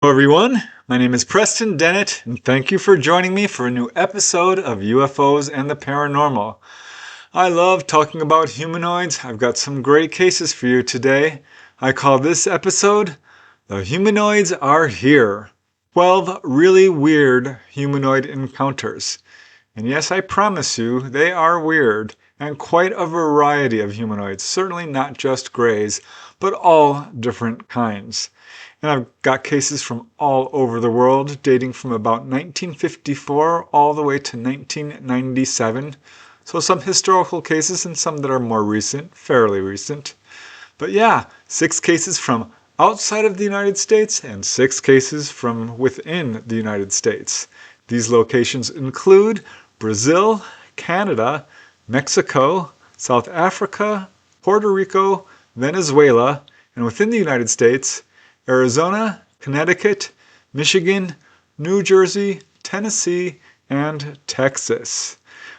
Hello everyone, my name is Preston Dennett, and thank you for joining me for a new episode of UFOs and the Paranormal. I love talking about humanoids. I've got some great cases for you today. I call this episode, The Humanoids Are Here. 12 really weird humanoid encounters. And yes, I promise you, they are weird, and quite a variety of humanoids. Certainly not just grays, but all different kinds. And I've got cases from all over the world, dating from about 1954 all the way to 1997. So some historical cases and some that are more recent, fairly recent. But yeah, 6 cases from outside of the United States and 6 cases from within the United States. These locations include Brazil, Canada, Mexico, South Africa, Puerto Rico, Venezuela, and within the United States, Arizona, Connecticut, Michigan, New Jersey, Tennessee, and Texas.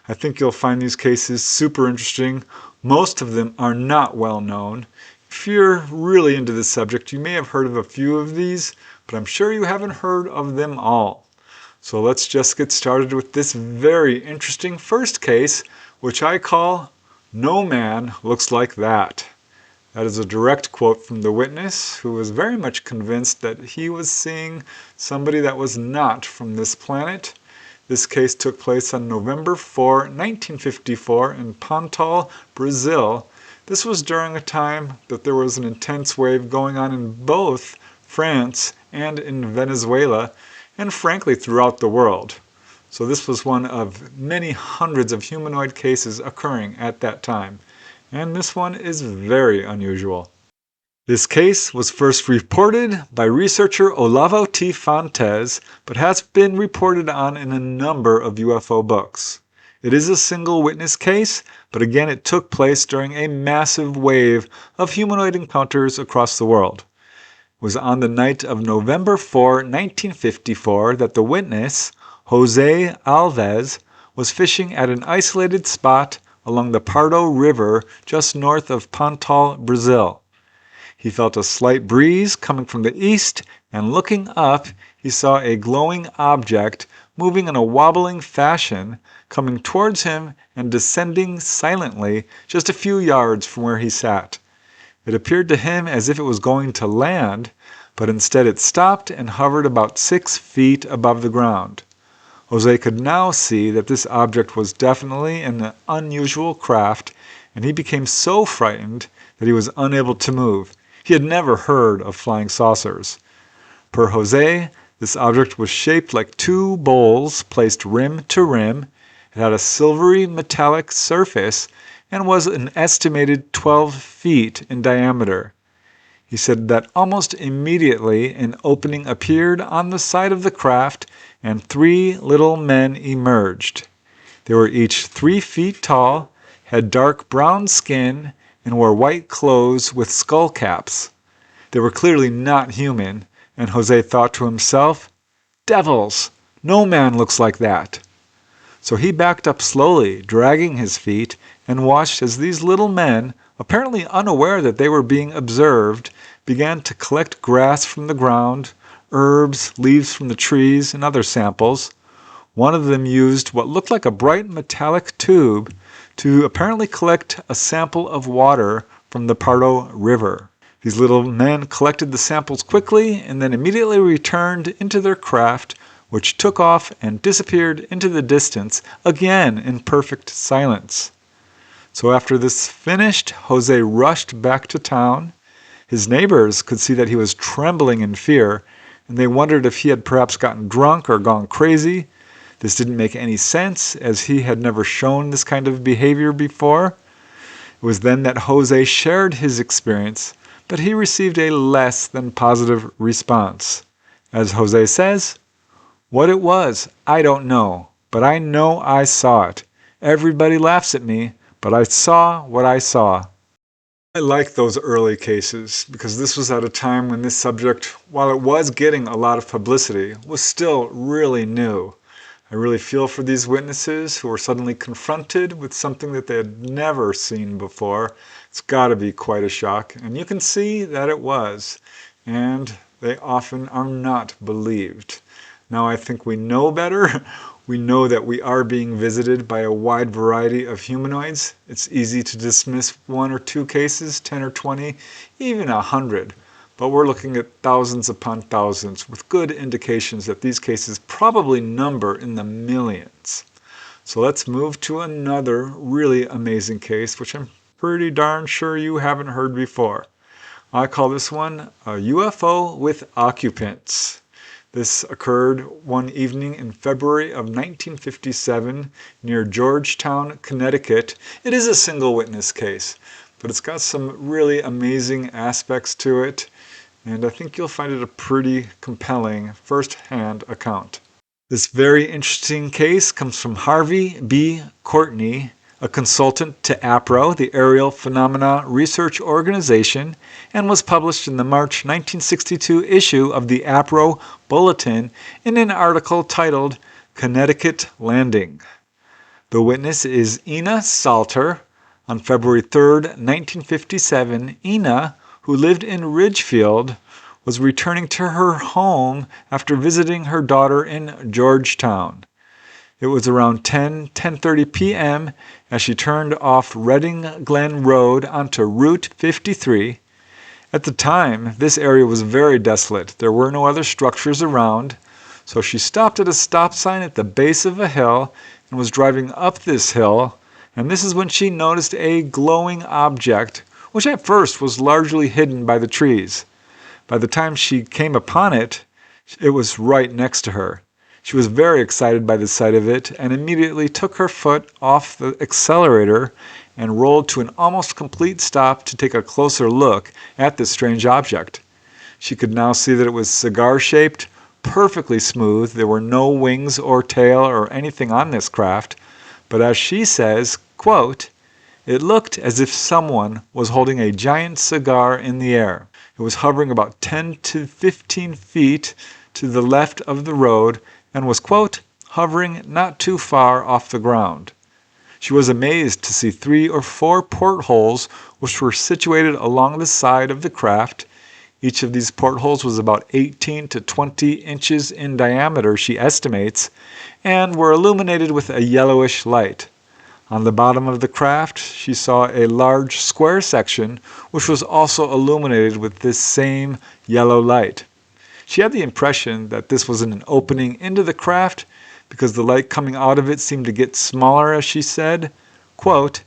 I think you'll find these cases super interesting. Most of them are not well known. If you're really into this subject, you may have heard of a few of these, but I'm sure you haven't heard of them all. So let's just get started with this very interesting first case, which I call No Man Looks Like That. That is a direct quote from the witness, who was very much convinced that he was seeing somebody that was not from this planet. This case took place on November 4, 1954 in Pontal, Brazil. This was during a time that there was an intense wave going on in both France and in Venezuela, and frankly throughout the world. So this was one of many hundreds of humanoid cases occurring at that time. And this one is very unusual. This case was first reported by researcher Olavo T. Fontes, but has been reported on in a number of UFO books. It is a single witness case, but again it took place during a massive wave of humanoid encounters across the world. It was on the night of November 4, 1954 that the witness, Jose Alves, was fishing at an isolated spot along the Pardo River just north of Pontal, Brazil. He felt a slight breeze coming from the east, and looking up, he saw a glowing object moving in a wobbling fashion, coming towards him and descending silently just a few yards from where he sat. It appeared to him as if it was going to land, but instead it stopped and hovered about 6 feet above the ground. Jose could now see that this object was definitely an unusual craft, and he became so frightened that he was unable to move. He had never heard of flying saucers. Per Jose, this object was shaped like 2 bowls placed rim to rim. It had a silvery metallic surface and was an estimated 12 feet in diameter. He said that almost immediately an opening appeared on the side of the craft and 3 little men emerged. They were each 3 feet tall, had dark brown skin, and wore white clothes with skull caps. They were clearly not human, and Jose thought to himself, "Devils! No man looks like that." So he backed up slowly, dragging his feet, and watched as these little men, apparently unaware that they were being observed, began to collect grass from the ground, herbs, leaves from the trees, and other samples. One of them used what looked like a bright metallic tube to apparently collect a sample of water from the Pardo River. These little men collected the samples quickly and then immediately returned into their craft, which took off and disappeared into the distance, again in perfect silence. So after this finished, Jose rushed back to town. His neighbors could see that he was trembling in fear, and they wondered if he had perhaps gotten drunk or gone crazy. This didn't make any sense, as he had never shown this kind of behavior before. It was then that Jose shared his experience, but he received a less than positive response. As Jose says, "What it was, I don't know, but I know I saw it. Everybody laughs at me, but I saw what I saw." I like those early cases because this was at a time when this subject, while it was getting a lot of publicity, was still really new. I really feel for these witnesses who were suddenly confronted with something that they had never seen before. It's got to be quite a shock, and you can see that it was. And they often are not believed. Now I think we know better. We know that we are being visited by a wide variety of humanoids. It's easy to dismiss 1 or 2 cases, 10 or 20, even 100. But we're looking at thousands upon thousands with good indications that these cases probably number in the millions. So let's move to another really amazing case, which I'm pretty darn sure you haven't heard before. I call this one a UFO with occupants. This occurred one evening in February of 1957 near Georgetown, Connecticut. It is a single witness case, but it's got some really amazing aspects to it, and I think you'll find it a pretty compelling first-hand account. This very interesting case comes from Harvey B. Courtney, a consultant to APRO, the Aerial Phenomena Research Organization, and was published in the March 1962 issue of the APRO Bulletin in an article titled Connecticut Landing. The witness is Ina Salter. On February 3, 1957, Ina, who lived in Ridgefield, was returning to her home after visiting her daughter in Georgetown. It was around 10:30 p.m. as she turned off Redding Glen Road onto Route 53. At the time, this area was very desolate. There were no other structures around, so she stopped at a stop sign at the base of a hill and was driving up this hill, and this is when she noticed a glowing object, which at first was largely hidden by the trees. By the time she came upon it, it was right next to her. She was very excited by the sight of it and immediately took her foot off the accelerator and rolled to an almost complete stop to take a closer look at this strange object. She could now see that it was cigar-shaped, perfectly smooth. There were no wings or tail or anything on this craft, but as she says, quote, "It looked as if someone was holding a giant cigar in the air. It was hovering about 10 to 15 feet to the left of the road and was, quote, hovering not too far off the ground. She was amazed to see 3 or 4 portholes which were situated along the side of the craft. Each of these portholes was about 18 to 20 inches in diameter, she estimates, and were illuminated with a yellowish light. On the bottom of the craft, she saw a large square section which was also illuminated with this same yellow light. She had the impression that this was an opening into the craft because the light coming out of it seemed to get smaller, as she said, quote,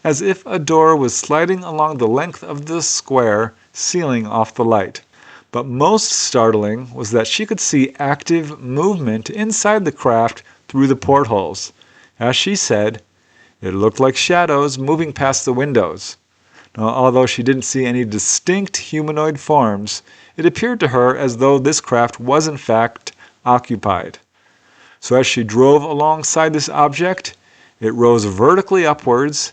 as if a door was sliding along the length of the square, sealing off the light. But most startling was that she could see active movement inside the craft through the portholes. As she said, it looked like shadows moving past the windows. Now, although she didn't see any distinct humanoid forms, it appeared to her as though this craft was in fact occupied. So as she drove alongside this object, it rose vertically upwards,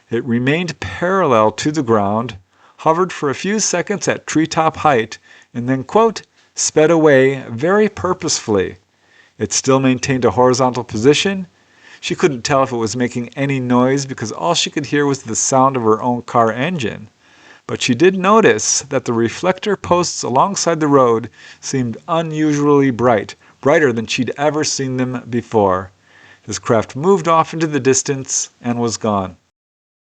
it remained parallel to the ground, hovered for a few seconds at treetop height, and then, quote, sped away very purposefully. It still maintained a horizontal position. She couldn't tell if it was making any noise because all she could hear was the sound of her own car engine. But she did notice that the reflector posts alongside the road seemed unusually bright, brighter than she'd ever seen them before. This craft moved off into the distance and was gone.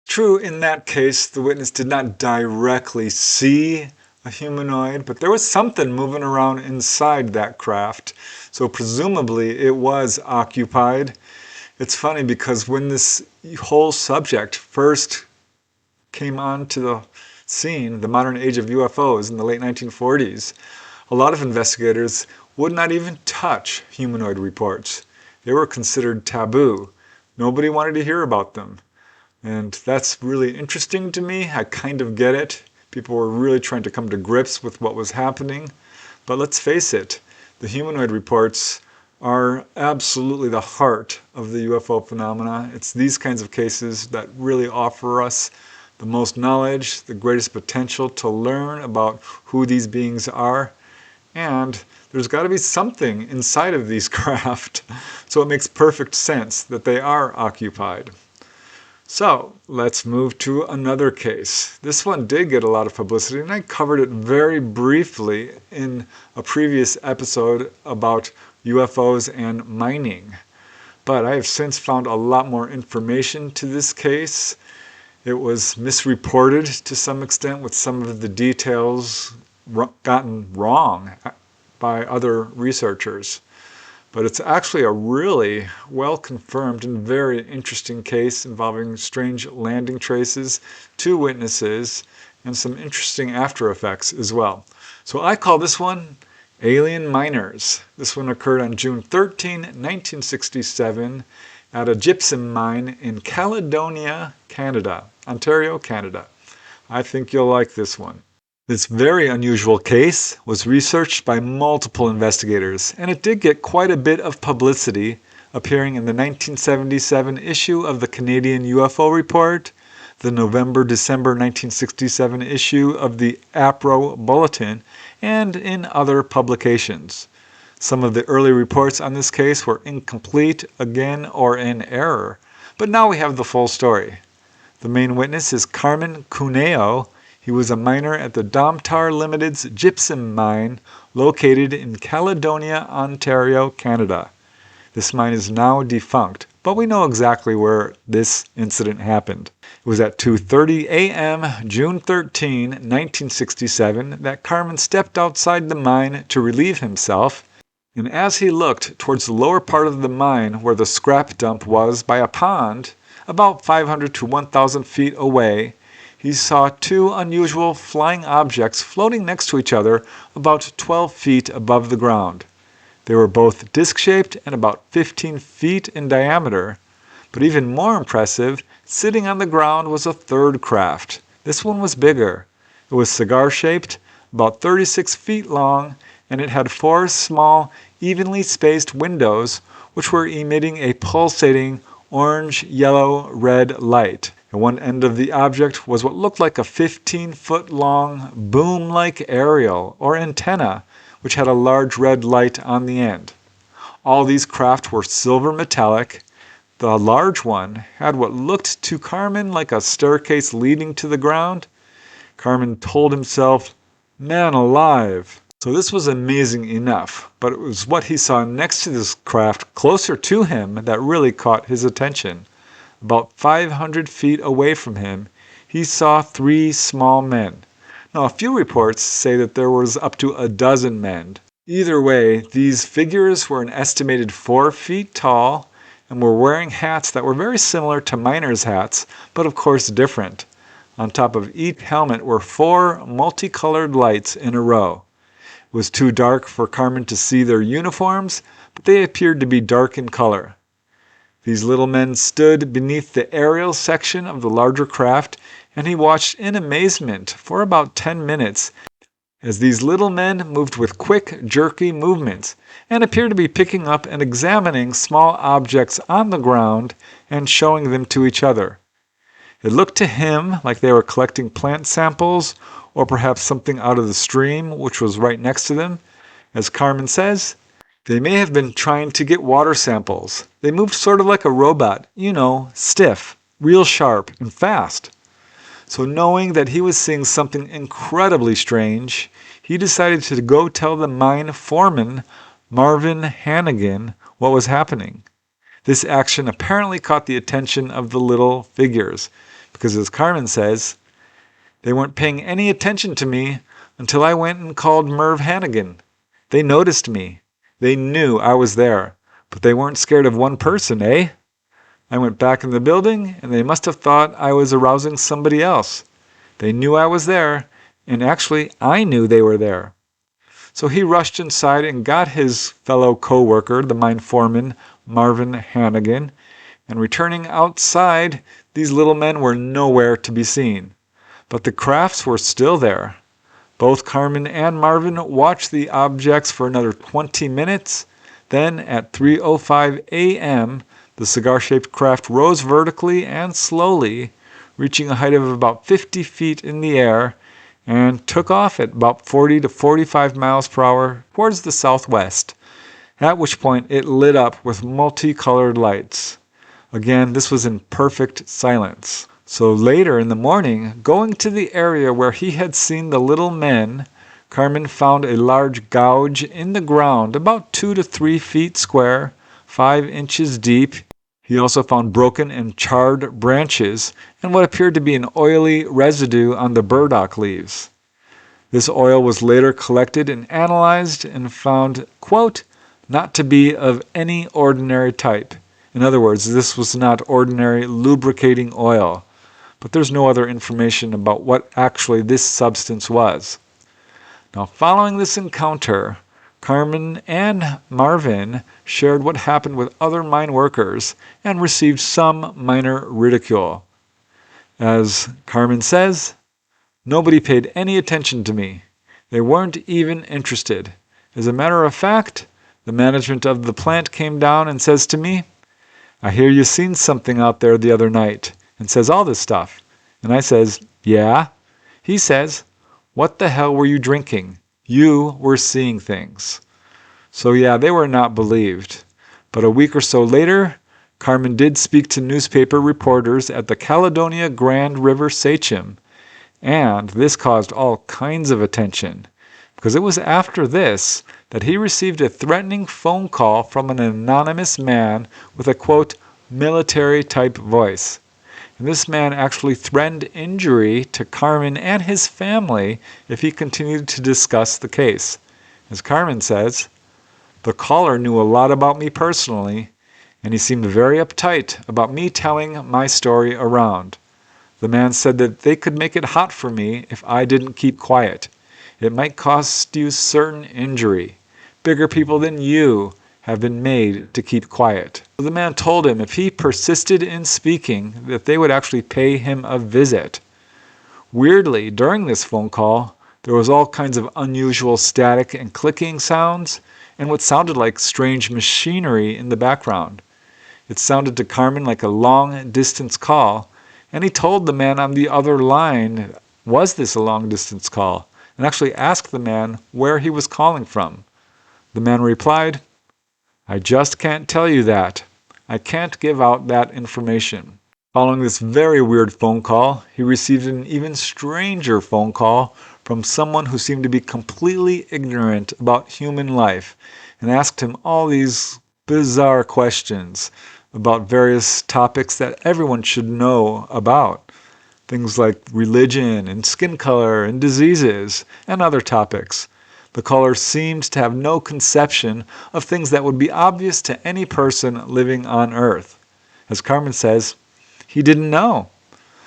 True, in that case, the witness did not directly see a humanoid, but there was something moving around inside that craft, so presumably it was occupied. It's funny because when this whole subject first came onto the scene, the modern age of UFOs in the late 1940s, a lot of investigators would not even touch humanoid reports. They were considered taboo. Nobody wanted to hear about them. And that's really interesting to me. I kind of get it. People were really trying to come to grips with what was happening. But let's face it, the humanoid reports are absolutely the heart of the UFO phenomena. It's these kinds of cases that really offer us the most knowledge, the greatest potential to learn about who these beings are. And there's got to be something inside of these craft. So it makes perfect sense that they are occupied. So let's move to another case. This one did get a lot of publicity, and I covered it very briefly in a previous episode about UFOs and mining. But I have since found a lot more information to this case. It was misreported to some extent, with some of the details gotten wrong by other researchers. But it's actually a really well-confirmed and very interesting case involving strange landing traces, 2 witnesses, and some interesting after effects as well. So I call this one Alien Miners. This one occurred on June 13, 1967 at a gypsum mine in Caledonia, Canada, Ontario, Canada. I think you'll like this one. This very unusual case was researched by multiple investigators, and it did get quite a bit of publicity, appearing in the 1977 issue of the Canadian UFO Report, the November-December 1967 issue of the APRO Bulletin, and in other publications. Some of the early reports on this case were incomplete, again, or in error, but now we have the full story. The main witness is Carmen Cuneo. He was a miner at the Domtar Limited's gypsum mine located in Caledonia, Ontario, Canada. This mine is now defunct, but we know exactly where this incident happened. It was at 2:30 a.m. June 13, 1967 that Carmen stepped outside the mine to relieve himself, and as he looked towards the lower part of the mine where the scrap dump was by a pond, about 500 to 1,000 feet away, he saw 2 unusual flying objects floating next to each other about 12 feet above the ground. They were both disc-shaped and about 15 feet in diameter. But even more impressive, sitting on the ground was a third craft. This one was bigger. It was cigar-shaped, about 36 feet long, and it had 4 small, evenly spaced windows which were emitting a pulsating orange, yellow, red light. At one end of the object was what looked like a 15-foot-long boom-like aerial or antenna, which had a large red light on the end. All these craft were silver metallic. The large one had what looked to Carmen like a staircase leading to the ground. Carmen told himself, "Man alive." So this was amazing enough, but it was what he saw next to this craft closer to him that really caught his attention. About 500 feet away from him, he saw 3 small men. Now, a few reports say that there was up to a dozen men. Either way, these figures were an estimated 4 feet tall and were wearing hats that were very similar to miners' hats, but of course different. On top of each helmet were 4 multicolored lights in a row. It was too dark for Carmen to see their uniforms, but they appeared to be dark in color. These little men stood beneath the aerial section of the larger craft, and he watched in amazement for about 10 minutes as these little men moved with quick, jerky movements and appeared to be picking up and examining small objects on the ground and showing them to each other. It looked to him like they were collecting plant samples or perhaps something out of the stream, which was right next to them. As Carmen says, they may have been trying to get water samples. They moved sort of like a robot, stiff, real sharp, and fast. So knowing that he was seeing something incredibly strange, he decided to go tell the mine foreman, Marvin Hannigan, what was happening. This action apparently caught the attention of the little figures, because as Carmen says, they weren't paying any attention to me until I went and called Merv Hannigan. They noticed me. They knew I was there, but they weren't scared of one person, eh? I went back in the building, and they must have thought I was arousing somebody else. They knew I was there, and actually I knew they were there. So he rushed inside and got his fellow co-worker, the mine foreman, Marvin Hannigan, and returning outside, these little men were nowhere to be seen. But the crafts were still there. Both Carmen and Marvin watched the objects for another 20 minutes. Then, at 3:05 a.m., the cigar-shaped craft rose vertically and slowly, reaching a height of about 50 feet in the air, and took off at about 40 to 45 miles per hour towards the southwest, at which point it lit up with multicolored lights. Again, this was in perfect silence. So later in the morning, going to the area where he had seen the little men, Carmen found a large gouge in the ground about 2 to 3 feet square, 5 inches deep. He also found broken and charred branches and what appeared to be an oily residue on the burdock leaves. This oil was later collected and analyzed and found, quote, not to be of any ordinary type. In other words, this was not ordinary lubricating oil. But there's no other information about what actually this substance was. Now, following this encounter, Carmen and Marvin shared what happened with other mine workers and received some minor ridicule. As Carmen says, nobody paid any attention to me. They weren't even interested. As a matter of fact, the management of the plant came down and says to me, I hear you seen something out there the other night, and says all this stuff. And I says, yeah. He says, what the hell were you drinking? You were seeing things. So yeah, they were not believed. But a week or so later, Carmen did speak to newspaper reporters at the Caledonia Grand River Sachem, and this caused all kinds of attention, because it was after this that he received a threatening phone call from an anonymous man with a, quote, military-type voice. And this man actually threatened injury to Carmen and his family if he continued to discuss the case. As Carmen says, the caller knew a lot about me personally, and he seemed very uptight about me telling my story around. The man said that they could make it hot for me if I didn't keep quiet. It might cost you certain injury. Bigger people than you have been made to keep quiet. The man told him if he persisted in speaking, that they would actually pay him a visit. Weirdly, during this phone call, there was all kinds of unusual static and clicking sounds, and what sounded like strange machinery in the background. It sounded to Carmen like a long-distance call, and he told the man on the other line, was this a long-distance call, and actually asked the man where he was calling from. The man replied, I just can't tell you that. I can't give out that information. Following this very weird phone call, he received an even stranger phone call from someone who seemed to be completely ignorant about human life and asked him all these bizarre questions about various topics that everyone should know about. Things like religion and skin color and diseases and other topics. The caller seemed to have no conception of things that would be obvious to any person living on Earth. As Carmen says, he didn't know.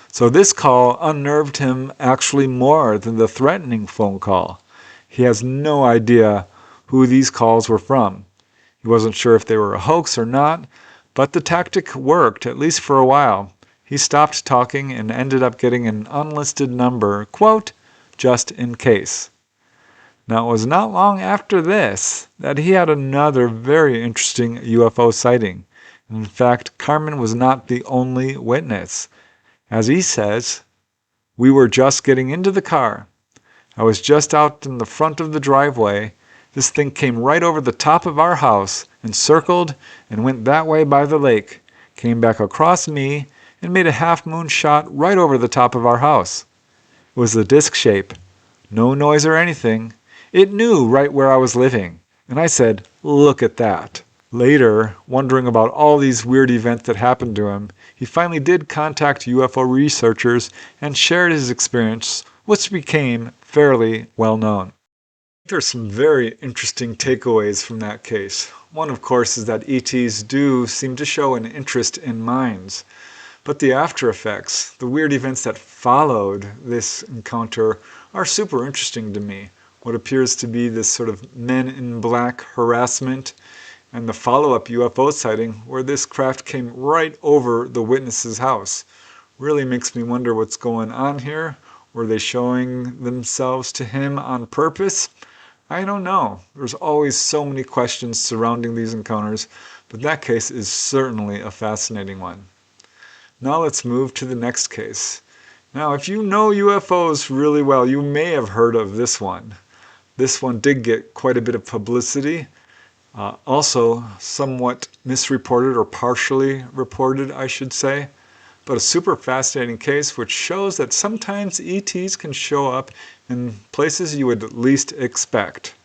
So this call unnerved him actually more than the threatening phone call. He has no idea who these calls were from. He wasn't sure if they were a hoax or not, but the tactic worked, at least for a while. He stopped talking and ended up getting an unlisted number, quote, just in case. Now, it was not long after this that he had another very interesting UFO sighting. In fact, Carmen was not the only witness. As he says, we were just getting into the car. I was just out in the front of the driveway. This thing came right over the top of our house and circled and went that way by the lake, came back across me and made a half-moon shot right over the top of our house. It was the disc shape. No noise or anything. It knew right where I was living, and I said, look at that. Later, wondering about all these weird events that happened to him, he finally did contact UFO researchers and shared his experience, which became fairly well known. There's some very interesting takeaways from that case. One, of course, is that ETs do seem to show an interest in mines. But the after effects, the weird events that followed this encounter, are super interesting to me. What appears to be this sort of men in black harassment, and the follow-up UFO sighting where this craft came right over the witness's house. Really makes me wonder what's going on here. Were they showing themselves to him on purpose? I don't know. There's always so many questions surrounding these encounters, but that case is certainly a fascinating one. Now let's move to the next case. Now, if you know UFOs really well, you may have heard of this one. This one did get quite a bit of publicity. Also somewhat misreported, or partially reported, I should say. But a super fascinating case which shows that sometimes ETs can show up in places you would least expect.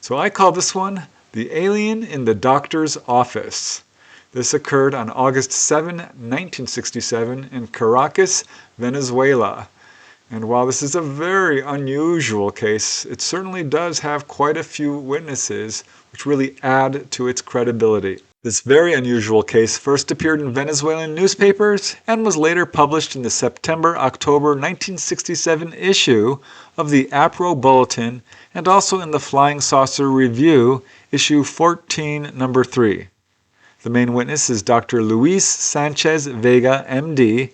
So I call this one The Alien in the Doctor's Office. This occurred on August 7, 1967 in Caracas, Venezuela. And while this is a very unusual case, it certainly does have quite a few witnesses which really add to its credibility. This very unusual case first appeared in Venezuelan newspapers and was later published in the September-October 1967 issue of the APRO Bulletin and also in the Flying Saucer Review, issue 14, number 3. The main witness is Dr. Luis Sanchez Vega, MD,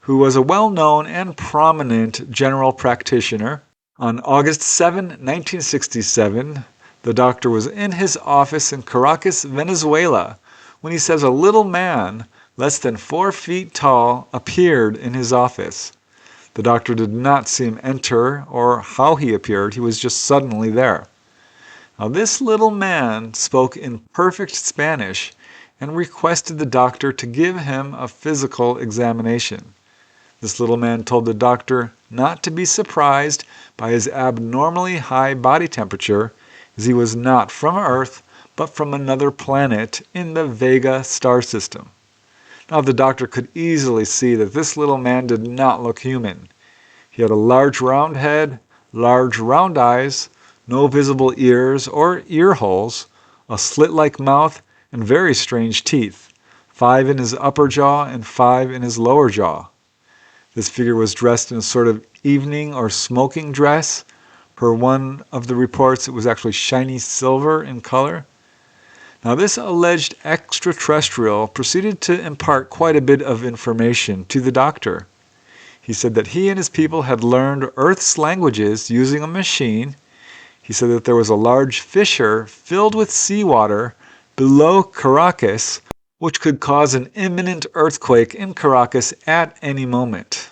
who was a well-known and prominent general practitioner. On August 7, 1967, the doctor was in his office in Caracas, Venezuela, when he says a little man, less than 4 feet tall, appeared in his office. The doctor did not see him enter or how he appeared. He was just suddenly there. Now, this little man spoke in perfect Spanish and requested the doctor to give him a physical examination. This little man told the doctor not to be surprised by his abnormally high body temperature, as he was not from Earth, but from another planet in the Vega star system. Now, the doctor could easily see that this little man did not look human. He had a large round head, large round eyes, no visible ears or ear holes, a slit-like mouth, and very strange teeth, 5 in his upper jaw and 5 in his lower jaw. This figure was dressed in a sort of evening or smoking dress. Per one of the reports, it was actually shiny silver in color. Now, this alleged extraterrestrial proceeded to impart quite a bit of information to the doctor. He said that he and his people had learned Earth's languages using a machine. He said that there was a large fissure filled with seawater below Caracas, which could cause an imminent earthquake in Caracas at any moment.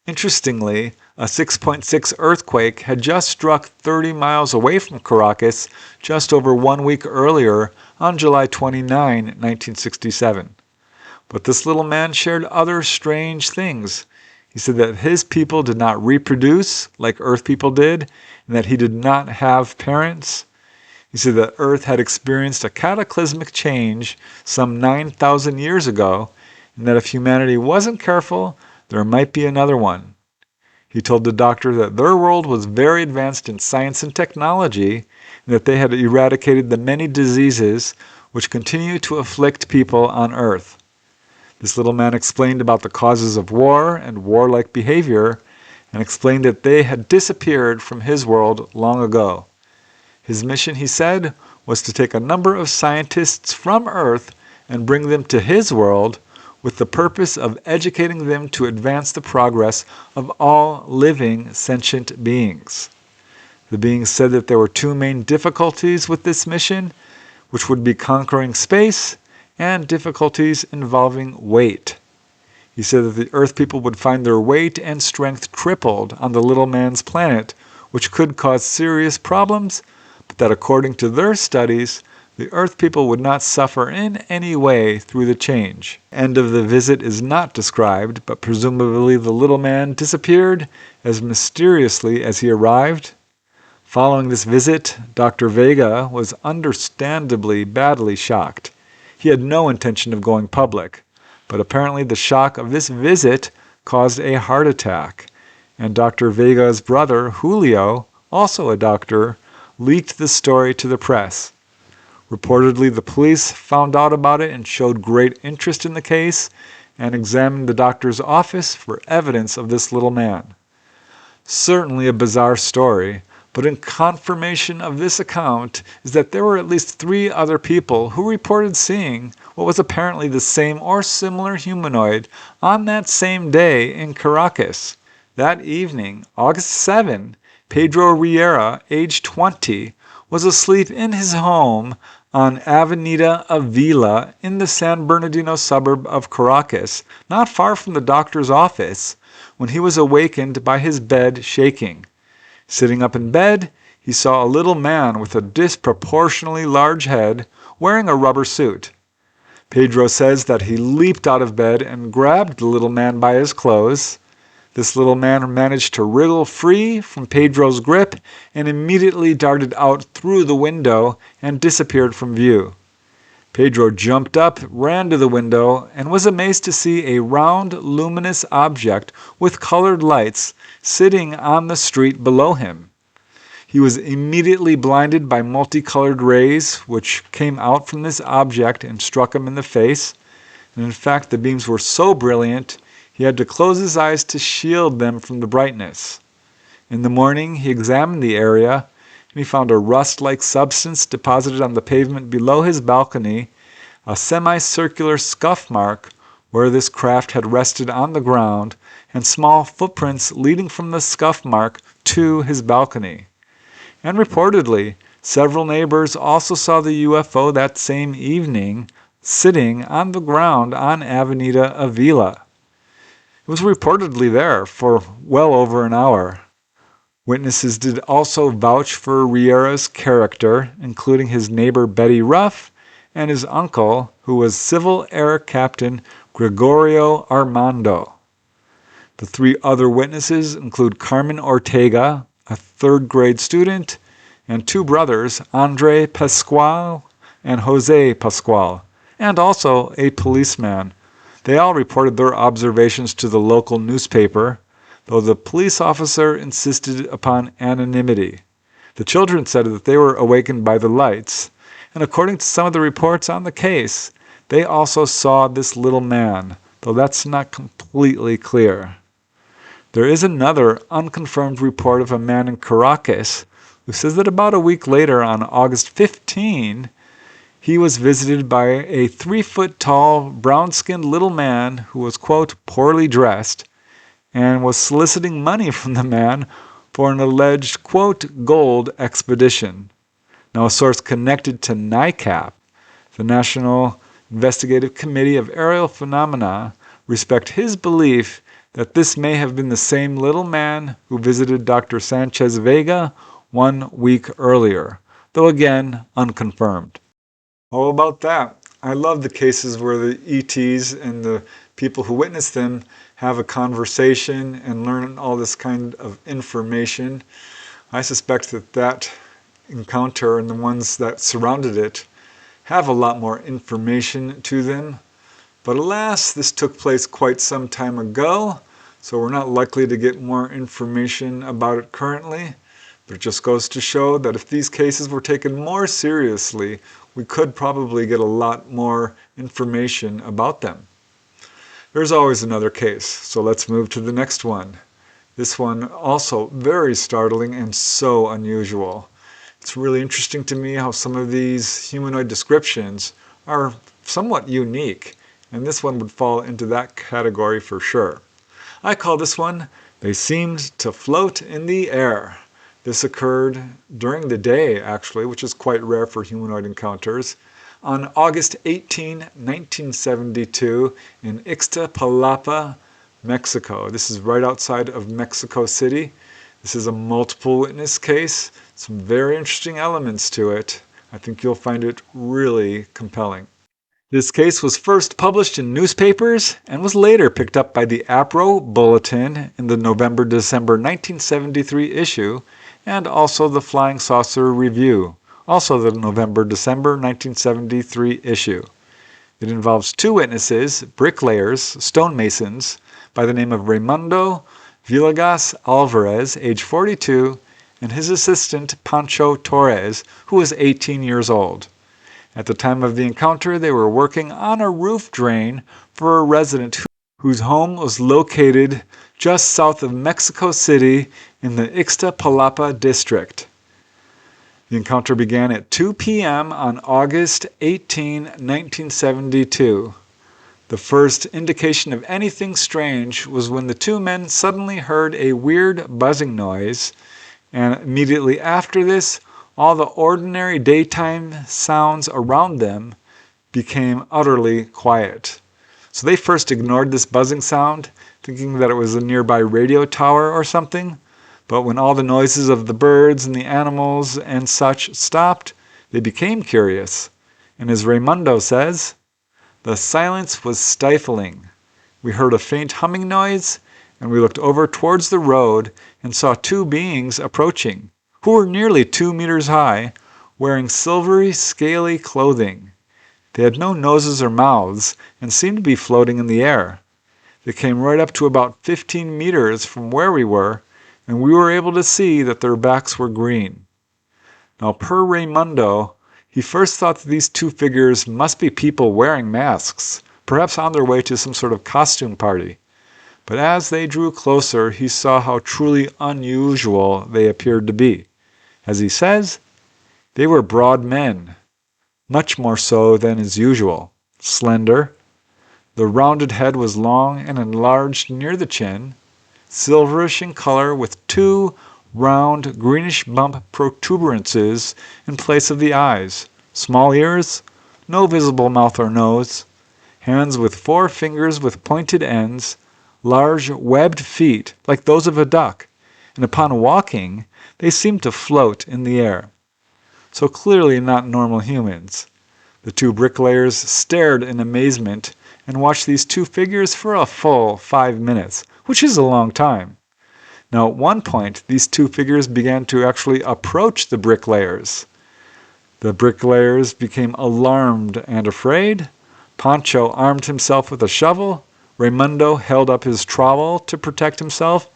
Interestingly, a 6.6 earthquake had just struck 30 miles away from Caracas just over 1 week earlier on July 29, 1967. But this little man shared other strange things. He said that his people did not reproduce like Earth people did, and that he did not have parents. He said that Earth had experienced a cataclysmic change some 9,000 years ago, and that if humanity wasn't careful, there might be another one. He told the doctor that their world was very advanced in science and technology, and that they had eradicated the many diseases which continue to afflict people on Earth. This little man explained about the causes of war and warlike behavior, and explained that they had disappeared from his world long ago. His mission, he said, was to take a number of scientists from Earth and bring them to his world with the purpose of educating them to advance the progress of all living sentient beings. The beings said that there were 2 main difficulties with this mission, which would be conquering space and difficulties involving weight. He said that the Earth people would find their weight and strength tripled on the little man's planet, which could cause serious problems, but that according to their studies, the Earth people would not suffer in any way through the change. End of the visit is not described, but presumably the little man disappeared as mysteriously as he arrived. Following this visit, Dr. Vega was understandably badly shocked. He had no intention of going public, but apparently the shock of this visit caused a heart attack, and Dr. Vega's brother, Julio, also a doctor, leaked the story to the press. Reportedly, the police found out about it and showed great interest in the case and examined the doctor's office for evidence of this little man. Certainly a bizarre story, but in confirmation of this account is that there were at least 3 other people who reported seeing what was apparently the same or similar humanoid on that same day in Caracas. That evening, August 7, Pedro Riera, age 20, was asleep in his home on Avenida Avila in the San Bernardino suburb of Caracas, not far from the doctor's office, when he was awakened by his bed shaking. Sitting up in bed, he saw a little man with a disproportionately large head wearing a rubber suit. Pedro says that he leaped out of bed and grabbed the little man by his clothes. This little man managed to wriggle free from Pedro's grip and immediately darted out through the window and disappeared from view. Pedro jumped up, ran to the window, and was amazed to see a round, luminous object with colored lights sitting on the street below him. He was immediately blinded by multicolored rays which came out from this object and struck him in the face. And in fact, the beams were so brilliant, he had to close his eyes to shield them from the brightness. In the morning, he examined the area, and he found a rust-like substance deposited on the pavement below his balcony, a semicircular scuff mark where this craft had rested on the ground, and small footprints leading from the scuff mark to his balcony. And reportedly, several neighbors also saw the UFO that same evening, sitting on the ground on Avenida Avila. It was reportedly there for well over an hour. Witnesses did also vouch for Riera's character, including his neighbor Betty Ruff and his uncle, who was Civil Air Captain Gregorio Armando. The three other witnesses include Carmen Ortega, a third-grade student, and two brothers, Andre Pascual and Jose Pascual, and also a policeman. They all reported their observations to the local newspaper, though the police officer insisted upon anonymity. The children said that they were awakened by the lights, and according to some of the reports on the case, they also saw this little man, though that's not completely clear. There is another unconfirmed report of a man in Caracas who says that about a week later, on August 15, he was visited by a 3-foot-tall, brown-skinned little man who was, quote, poorly dressed, and was soliciting money from the man for an alleged, quote, gold expedition. Now, a source connected to NICAP, the National Investigative Committee of Aerial Phenomena, respect his belief that this may have been the same little man who visited Dr. Sanchez Vega 1 week earlier, though again unconfirmed. How about that? I love the cases where the ETs and the people who witness them have a conversation and learn all this kind of information. I suspect that encounter and the ones that surrounded it have a lot more information to them. But alas, this took place quite some time ago, so we're not likely to get more information about it currently. But it just goes to show that if these cases were taken more seriously, we could probably get a lot more information about them. There's always another case, so let's move to the next one. This one also very startling and so unusual. It's really interesting to me how some of these humanoid descriptions are somewhat unique, and this one would fall into that category for sure. I call this one, "They Seemed to Float in the Air." This occurred during the day, actually, which is quite rare for humanoid encounters, on August 18, 1972, in Ixtapalapa, Mexico. This is right outside of Mexico City. This is a multiple witness case. Some very interesting elements to it. I think you'll find it really compelling. This case was first published in newspapers and was later picked up by the APRO Bulletin in the November-December 1973 issue, and also the Flying Saucer Review, also the November-December 1973 issue. It involves two witnesses, bricklayers, stonemasons, by the name of Raimundo Villegas Alvarez, age 42, and his assistant Pancho Torres, who was 18 years old. At the time of the encounter, they were working on a roof drain for a resident whose home was located just south of Mexico City in the Ixtapalapa district. The encounter began at 2 p.m. on August 18, 1972. The first indication of anything strange was when the two men suddenly heard a weird buzzing noise, and immediately after this, all the ordinary daytime sounds around them became utterly quiet. So they first ignored this buzzing sound, thinking that it was a nearby radio tower or something. But when all the noises of the birds and the animals and such stopped, they became curious. And as Raimundo says, the silence was stifling. We heard a faint humming noise, and we looked over towards the road and saw two beings approaching, who were nearly 2 meters high, wearing silvery, scaly clothing. They had no noses or mouths and seemed to be floating in the air. They came right up to about 15 meters from where we were, and we were able to see that their backs were green. Now, per Raimundo, he first thought that these two figures must be people wearing masks, perhaps on their way to some sort of costume party. But as they drew closer, he saw how truly unusual they appeared to be. As he says, they were broad men, much more so than is usual, slender. The rounded head was long and enlarged near the chin, silverish in color with two round greenish bump protuberances in place of the eyes, small ears, no visible mouth or nose, hands with 4 fingers with pointed ends, large webbed feet like those of a duck, and upon walking they seemed to float in the air. So clearly not normal humans. The two bricklayers stared in amazement and watched these two figures for a full 5 minutes, which is a long time. Now, at one point, these two figures began to actually approach the bricklayers. The bricklayers became alarmed and afraid. Pancho armed himself with a shovel. Raimundo held up his trowel to protect himself.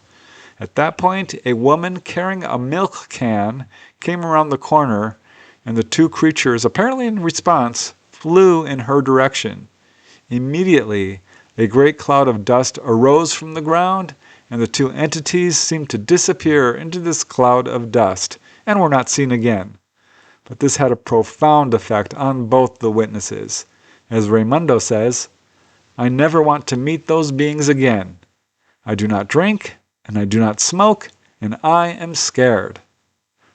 At that point, a woman carrying a milk can came around the corner, and the two creatures, apparently in response, flew in her direction. Immediately, a great cloud of dust arose from the ground, and the two entities seemed to disappear into this cloud of dust and were not seen again. But this had a profound effect on both the witnesses. As Raimundo says, "I never want to meet those beings again. I do not drink, and I do not smoke, and I am scared."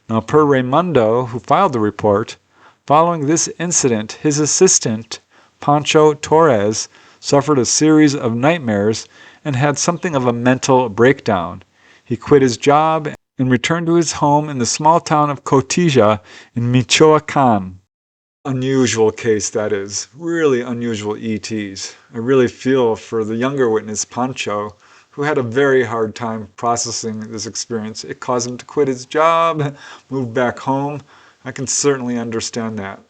Now, per Raimundo, who filed the report, following this incident, his assistant, Pancho Torres, suffered a series of nightmares and had something of a mental breakdown. He quit his job and returned to his home in the small town of Cotija in Michoacan. Unusual case, that is. Really unusual ETs. I really feel for the younger witness, Pancho, who had a very hard time processing this experience. It caused him to quit his job, move back home. I can certainly understand that.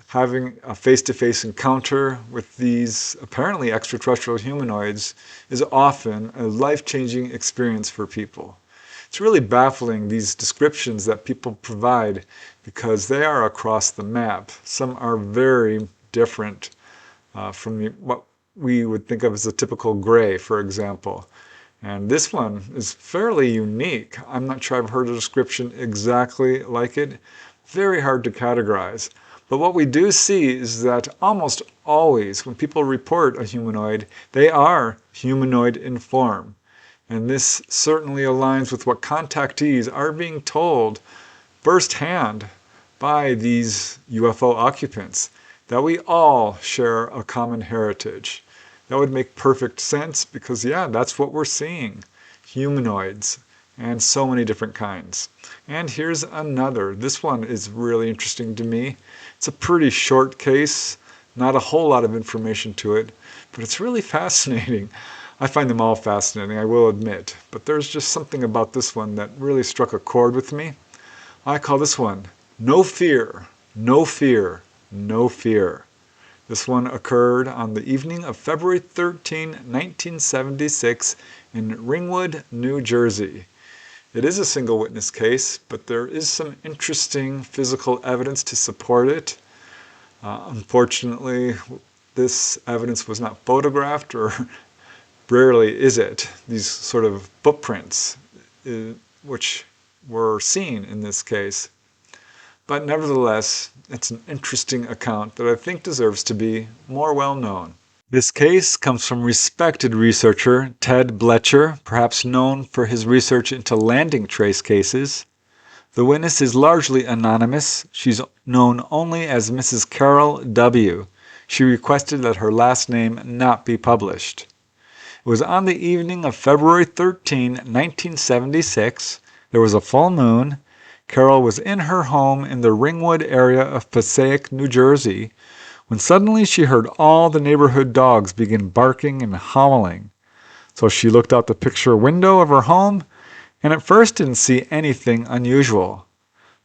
Having a face-to-face encounter with these apparently extraterrestrial humanoids is often a life-changing experience for people. It's really baffling, these descriptions that people provide, because they are across the map. Some are very different from what we would think of as a typical gray, for example. And this one is fairly unique. I'm not sure I've heard a description exactly like it. Very hard to categorize. But what we do see is that almost always when people report a humanoid, they are humanoid in form. And this certainly aligns with what contactees are being told firsthand by these UFO occupants, that we all share a common heritage. That would make perfect sense because, yeah, that's what we're seeing. Humanoids, and so many different kinds. And here's another. This one is really interesting to me. It's a pretty short case, not a whole lot of information to it, but it's really fascinating. I find them all fascinating, I will admit, but there's just something about this one that really struck a chord with me. I call this one No Fear, No Fear, No Fear. This one occurred on the evening of February 13, 1976 in Ringwood, New Jersey. It is a single witness case, but there is some interesting physical evidence to support it. Unfortunately, this evidence was not photographed, or rarely is it. These sort of footprints, which were seen in this case. But nevertheless, it's an interesting account that I think deserves to be more well known. This case comes from respected researcher Ted Blecher, perhaps known for his research into landing trace cases. The witness is largely anonymous. She's known only as Mrs. Carol W. She requested that her last name not be published. It was on the evening of February 13, 1976, There was a full moon. Carol was in her home in the Ringwood area of Passaic, New Jersey, when suddenly she heard all the neighborhood dogs begin barking and howling. So she looked out the picture window of her home and at first didn't see anything unusual.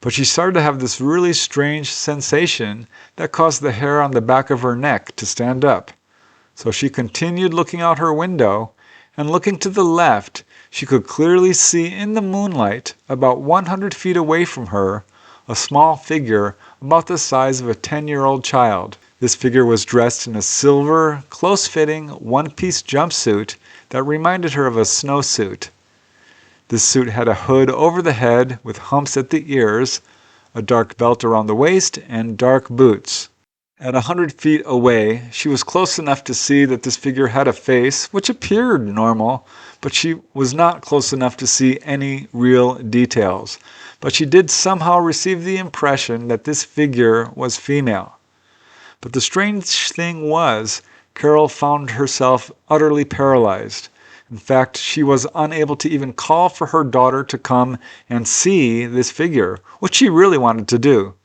But she started to have this really strange sensation that caused the hair on the back of her neck to stand up. So she continued looking out her window, and looking to the left, she could clearly see in the moonlight, about 100 feet away from her, a small figure about the size of a 10-year-old child. This figure was dressed in a silver, close-fitting, one-piece jumpsuit that reminded her of a snowsuit. This suit had a hood over the head with humps at the ears, a dark belt around the waist, and dark boots. At 100 feet away, she was close enough to see that this figure had a face which appeared normal, but she was not close enough to see any real details. But she did somehow receive the impression that this figure was female. But the strange thing was, Carol found herself utterly paralyzed. In fact, she was unable to even call for her daughter to come and see this figure, which she really wanted to do.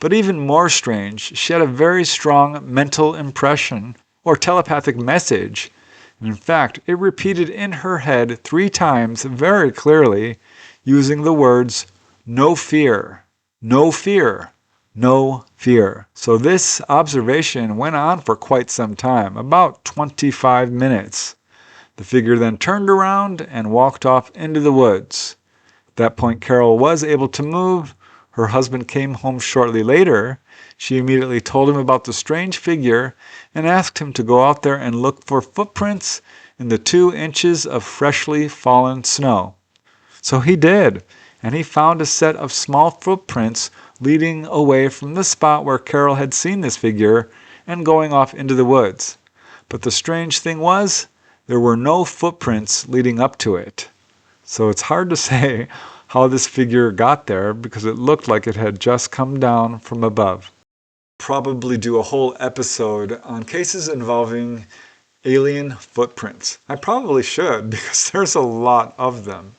But even more strange, she had a very strong mental impression, or telepathic message. And in fact, it repeated in her head 3 times very clearly, using the words, "No fear, no fear, no fear." So this observation went on for quite some time, about 25 minutes. The figure then turned around and walked off into the woods. At that point, Carol was able to move. Her husband came home shortly later. She immediately told him about the strange figure and asked him to go out there and look for footprints in the 2 inches of freshly fallen snow. So he did, and he found a set of small footprints leading away from the spot where Carol had seen this figure and going off into the woods. But the strange thing was, there were no footprints leading up to it. So it's hard to say how this figure got there because it looked like it had just come down from above. Probably do a whole episode on cases involving alien footprints. I probably should because there's a lot of them.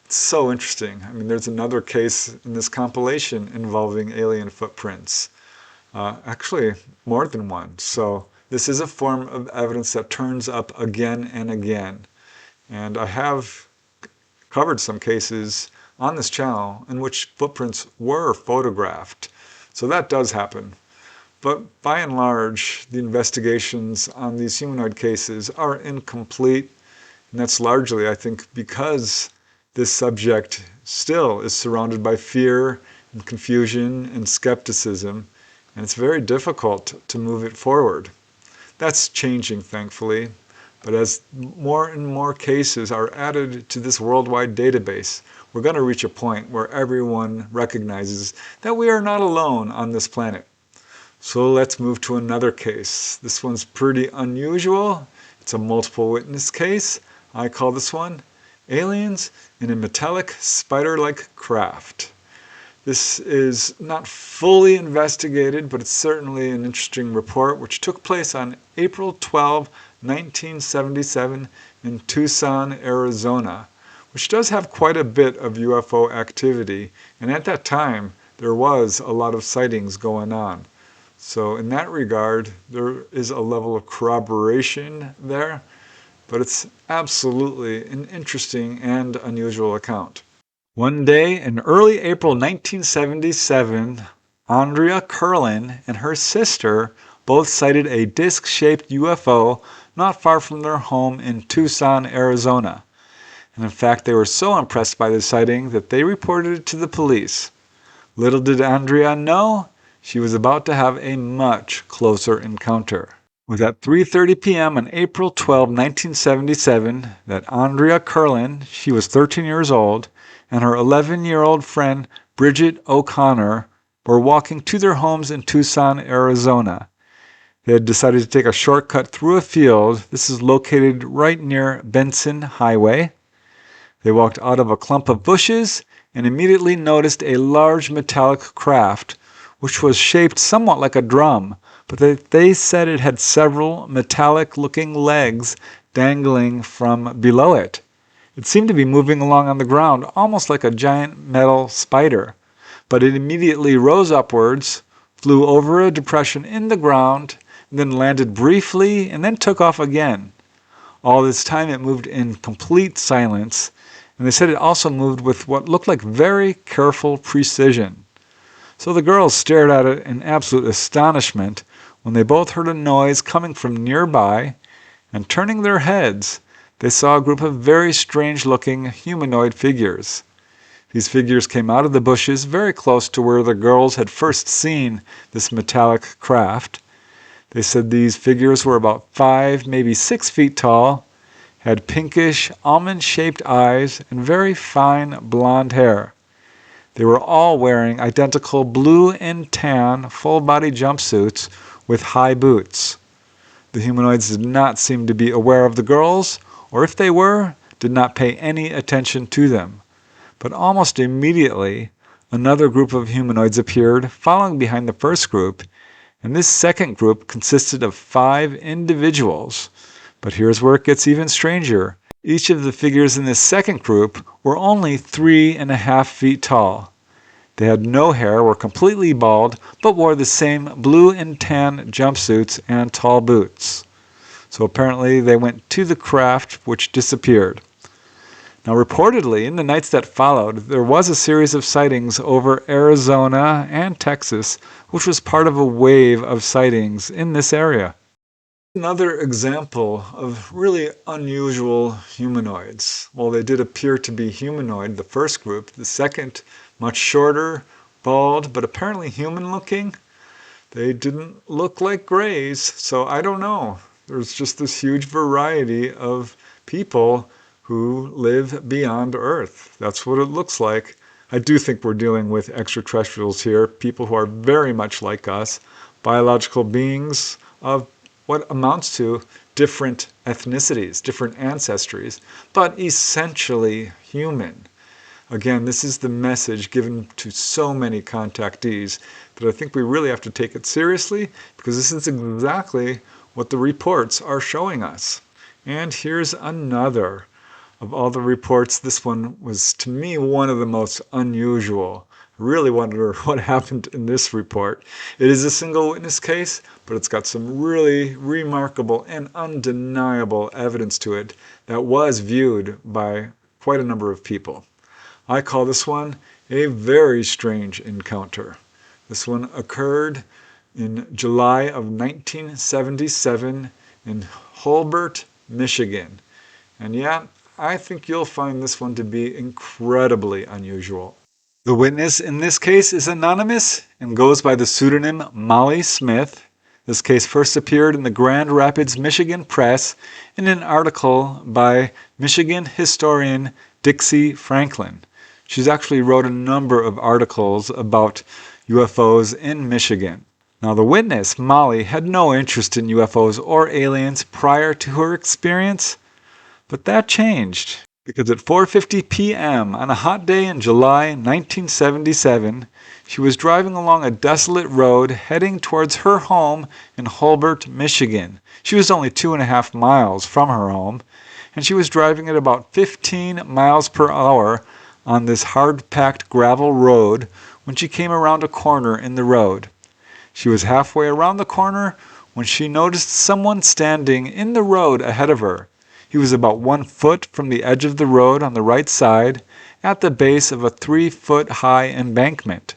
It's so interesting. I mean, there's another case in this compilation involving alien footprints. Actually, more than one. So this is a form of evidence that turns up again and again. And I have covered some cases on this channel in which footprints were photographed. So that does happen. But by and large, the investigations on these humanoid cases are incomplete. And that's largely, I think, because this subject still is surrounded by fear and confusion and skepticism. And it's very difficult to move it forward. That's changing, thankfully. But as more and more cases are added to this worldwide database, we're going to reach a point where everyone recognizes that we are not alone on this planet. So let's move to another case. This one's pretty unusual. It's a multiple witness case. I call this one Aliens in a Metallic Spider-like Craft. This is not fully investigated, but it's certainly an interesting report which took place on April 12, 1977 in Tucson, Arizona, which does have quite a bit of UFO activity, and at that time there was a lot of sightings going on. So in that regard, there is a level of corroboration there, but it's absolutely an interesting and unusual account. One day in early April 1977, Andrea Curlin and her sister both sighted a disc-shaped UFO not far from their home in Tucson, Arizona. And in fact, they were so impressed by the sighting that they reported it to the police. Little did Andrea know, she was about to have a much closer encounter. It was at 3:30 p.m. on April 12, 1977 that Andrea Curlin, she was 13 years old, and her 11-year-old friend Bridget O'Connor were walking to their homes in Tucson, Arizona. They had decided to take a shortcut through a field. This is located right near Benson Highway. They walked out of a clump of bushes and immediately noticed a large metallic craft, which was shaped somewhat like a drum, but they said it had several metallic-looking legs dangling from below it. It seemed to be moving along on the ground, almost like a giant metal spider. But it immediately rose upwards, flew over a depression in the ground, and then landed briefly and then took off again. All this time it moved in complete silence, and they said it also moved with what looked like very careful precision. So the girls stared at it in absolute astonishment when they both heard a noise coming from nearby, and turning their heads, they saw a group of very strange-looking humanoid figures. These figures came out of the bushes very close to where the girls had first seen this metallic craft. They said these figures were about 5, maybe 6 feet tall, had pinkish, almond-shaped eyes, and very fine blonde hair. They were all wearing identical blue and tan full-body jumpsuits with high boots. The humanoids did not seem to be aware of the girls, or if they were, did not pay any attention to them. But almost immediately, another group of humanoids appeared, following behind the first group, and this second group consisted of 5 individuals. But here's where it gets even stranger. Each of the figures in this second group were only 3.5 feet tall. They had no hair, were completely bald, but wore the same blue and tan jumpsuits and tall boots. So apparently they went to the craft, which disappeared. Now reportedly, in the nights that followed, there was a series of sightings over Arizona and Texas, which was part of a wave of sightings in this area. Another example of really unusual humanoids. While they did appear to be humanoid, the first group, the second, much shorter, bald, but apparently human-looking, they didn't look like grays, so I don't know. There's just this huge variety of people who live beyond Earth. That's what it looks like. I do think we're dealing with extraterrestrials here, people who are very much like us, biological beings of what amounts to different ethnicities, different ancestries, but essentially human. Again, this is the message given to so many contactees that I think we really have to take it seriously, because this is exactly what the reports are showing us. And here's another. Of all the reports, this one was, to me, one of the most unusual. I really wonder what happened in this report. It is a single witness case, but it's got some really remarkable and undeniable evidence to it that was viewed by quite a number of people. I call this one a very strange encounter. This one occurred in July of 1977 in Holbert, Michigan. And yeah, I think you'll find this one to be incredibly unusual. The witness in this case is anonymous and goes by the pseudonym Molly Smith. This case first appeared in the Grand Rapids, Michigan Press in an article by Michigan historian Dixie Franklin. She's actually wrote a number of articles about UFOs in Michigan. Now the witness, Molly, had no interest in UFOs or aliens prior to her experience, but that changed because at 4:50 p.m. on a hot day in July 1977, she was driving along a desolate road heading towards her home in Holbert, Michigan. She was only 2.5 miles from her home, and she was driving at about 15 miles per hour on this hard-packed gravel road when she came around a corner in the road. She was halfway around the corner when she noticed someone standing in the road ahead of her. He was about 1 foot from the edge of the road on the right side, at the base of a 3-foot-high embankment.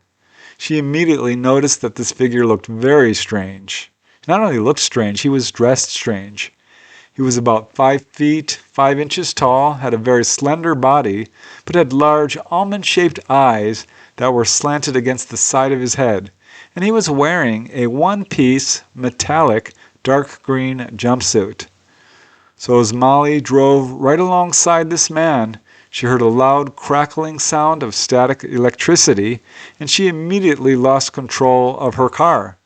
She immediately noticed that this figure looked very strange. He not only looked strange, he was dressed strange. He was about 5 feet 5 inches tall, had a very slender body, but had large almond-shaped eyes that were slanted against the side of his head, and he was wearing a one-piece, metallic, dark green jumpsuit. So as Molly drove right alongside this man, she heard a loud crackling sound of static electricity, and she immediately lost control of her car.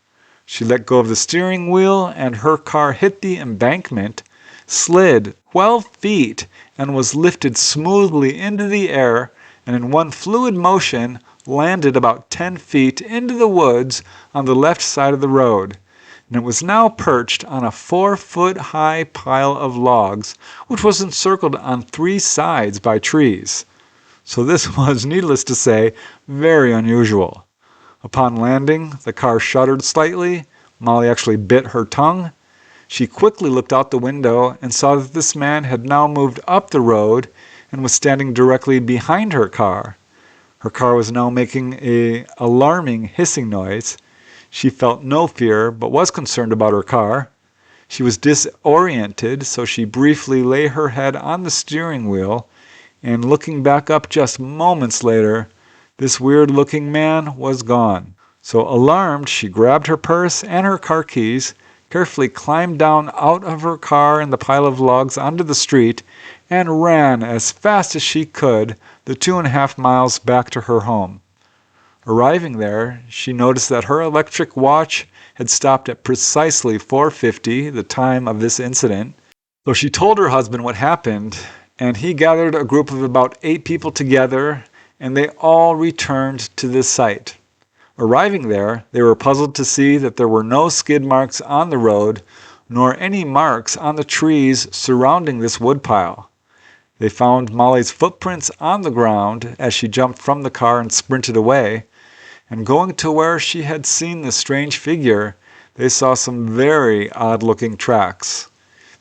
She let go of the steering wheel, and her car hit the embankment, slid 12 feet, and was lifted smoothly into the air, and in one fluid motion landed about 10 feet into the woods on the left side of the road. and it was now perched on a 4-foot-high pile of logs, which was encircled on 3 sides by trees. So this was, needless to say, very unusual. Upon landing, the car shuddered slightly. Molly actually bit her tongue. She quickly looked out the window and saw that this man had now moved up the road and was standing directly behind her car. Her car was now making an alarming hissing noise. She felt no fear, but was concerned about her car. She was disoriented, so she briefly lay her head on the steering wheel, and looking back up just moments later, this weird-looking man was gone. So alarmed, she grabbed her purse and her car keys, carefully climbed down out of her car and the pile of logs onto the street, and ran as fast as she could the 2.5 miles back to her home. Arriving there, she noticed that her electric watch had stopped at precisely 4:50, the time of this incident. So she told her husband what happened, and he gathered a group of about 8 people together, and they all returned to this site. Arriving there, they were puzzled to see that there were no skid marks on the road, nor any marks on the trees surrounding this woodpile. They found Molly's footprints on the ground as she jumped from the car and sprinted away, and going to where she had seen the strange figure, they saw some very odd-looking tracks.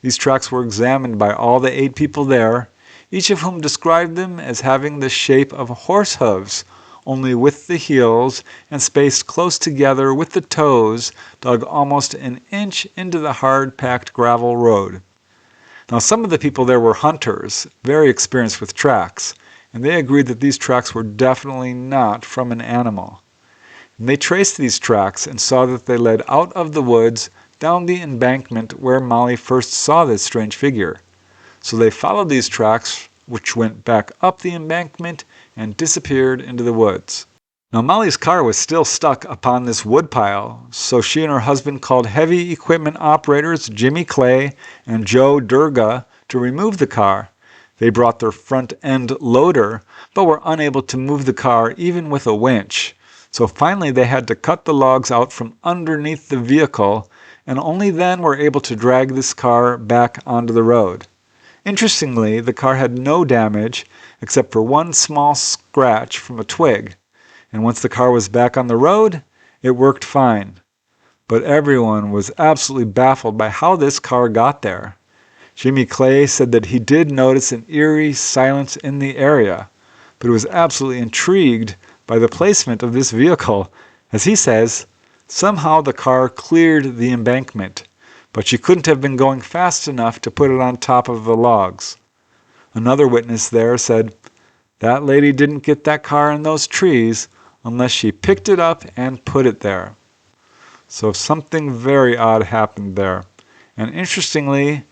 These tracks were examined by all the 8 people there, each of whom described them as having the shape of horse hooves, only with the heels and spaced close together with the toes dug almost an inch into the hard-packed gravel road. Now some of the people there were hunters, very experienced with tracks, and they agreed that these tracks were definitely not from an animal. And they traced these tracks and saw that they led out of the woods down the embankment where Molly first saw this strange figure. So they followed these tracks, which went back up the embankment and disappeared into the woods. Now Molly's car was still stuck upon this woodpile, so she and her husband called heavy equipment operators Jimmy Clay and Joe Durga to remove the car. They brought their front end loader, but were unable to move the car even with a winch. So finally they had to cut the logs out from underneath the vehicle, and only then were able to drag this car back onto the road. Interestingly, the car had no damage except for one small scratch from a twig, and once the car was back on the road, it worked fine. But everyone was absolutely baffled by how this car got there. Jimmy Clay said that he did notice an eerie silence in the area, but was absolutely intrigued by the placement of this vehicle. As he says, somehow the car cleared the embankment, but she couldn't have been going fast enough to put it on top of the logs. Another witness there said, that lady didn't get that car in those trees unless she picked it up and put it there. So something very odd happened there. And interestingly,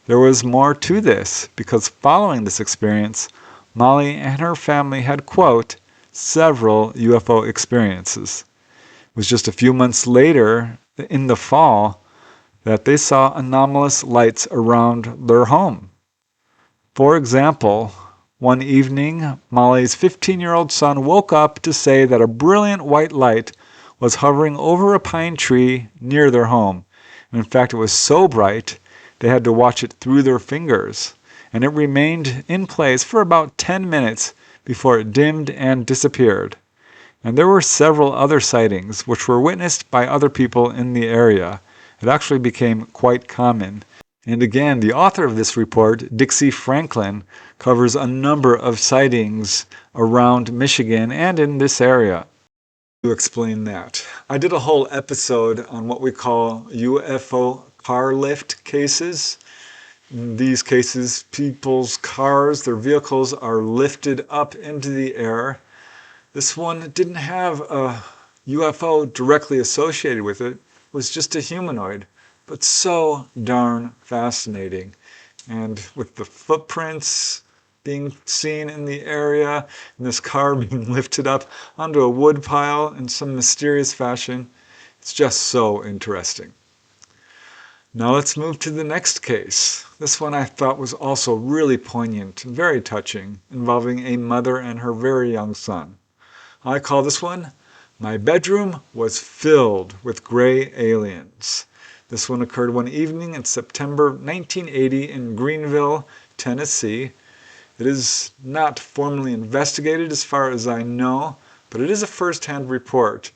there was more to this, because following this experience, Molly and her family had, quote, several UFO experiences. It was just a few months later, in the fall, that they saw anomalous lights around their home. For example, one evening, Molly's 15-year-old son woke up to say that a brilliant white light was hovering over a pine tree near their home. And in fact, it was so bright, they had to watch it through their fingers. And it remained in place for about 10 minutes before it dimmed and disappeared. And there were several other sightings which were witnessed by other people in the area. It actually became quite common. And again, the author of this report, Dixie Franklin, covers a number of sightings around Michigan and in this area. To explain that, I did a whole episode on what we call UFO car lift cases. In these cases, people's cars, their vehicles are lifted up into the air. This one didn't have a UFO directly associated with it. It was just a humanoid, but so darn fascinating. And with the footprints being seen in the area, and this car being lifted up onto a wood pile in some mysterious fashion, it's just so interesting. Now let's move to the next case. This one I thought was also really poignant and very touching, involving a mother and her very young son. I call this one, My Bedroom Was Filled with Gray Aliens. This one occurred one evening in September 1980 in Greenville, Tennessee. It is not formally investigated as far as I know, but it is a first-hand report,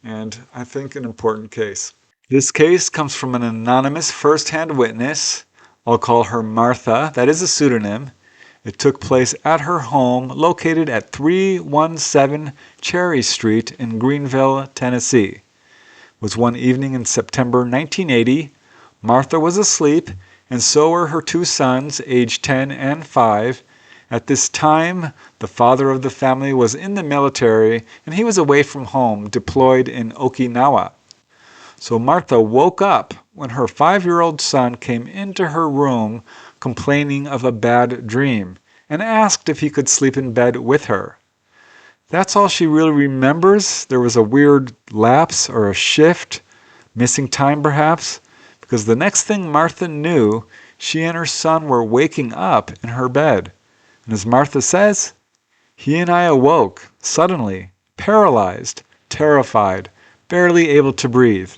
and I think an important case. This case comes from an anonymous first-hand witness. I'll call her Martha. That is a pseudonym. It took place at her home located at 317 Cherry Street in Greenville, Tennessee. It was one evening in September 1980. Martha was asleep, and so were her two sons, aged 10 and 5. At this time, the father of the family was in the military, and he was away from home, deployed in Okinawa. So Martha woke up when her 5-year-old son came into her room complaining of a bad dream and asked if he could sleep in bed with her. That's all she really remembers. There was a weird lapse or a shift, missing time perhaps, because the next thing Martha knew, she and her son were waking up in her bed. And as Martha says, he and I awoke suddenly, paralyzed, terrified, barely able to breathe.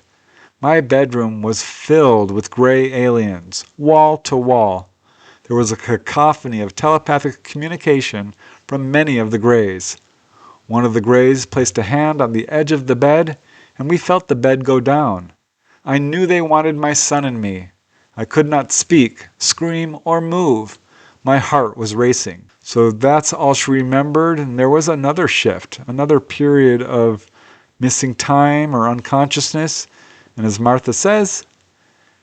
My bedroom was filled with gray aliens, wall to wall. There was a cacophony of telepathic communication from many of the grays. One of the grays placed a hand on the edge of the bed, and we felt the bed go down. I knew they wanted my son and me. I could not speak, scream, or move. My heart was racing. So that's all she remembered, and there was another shift, another period of missing time or unconsciousness. And as Martha says,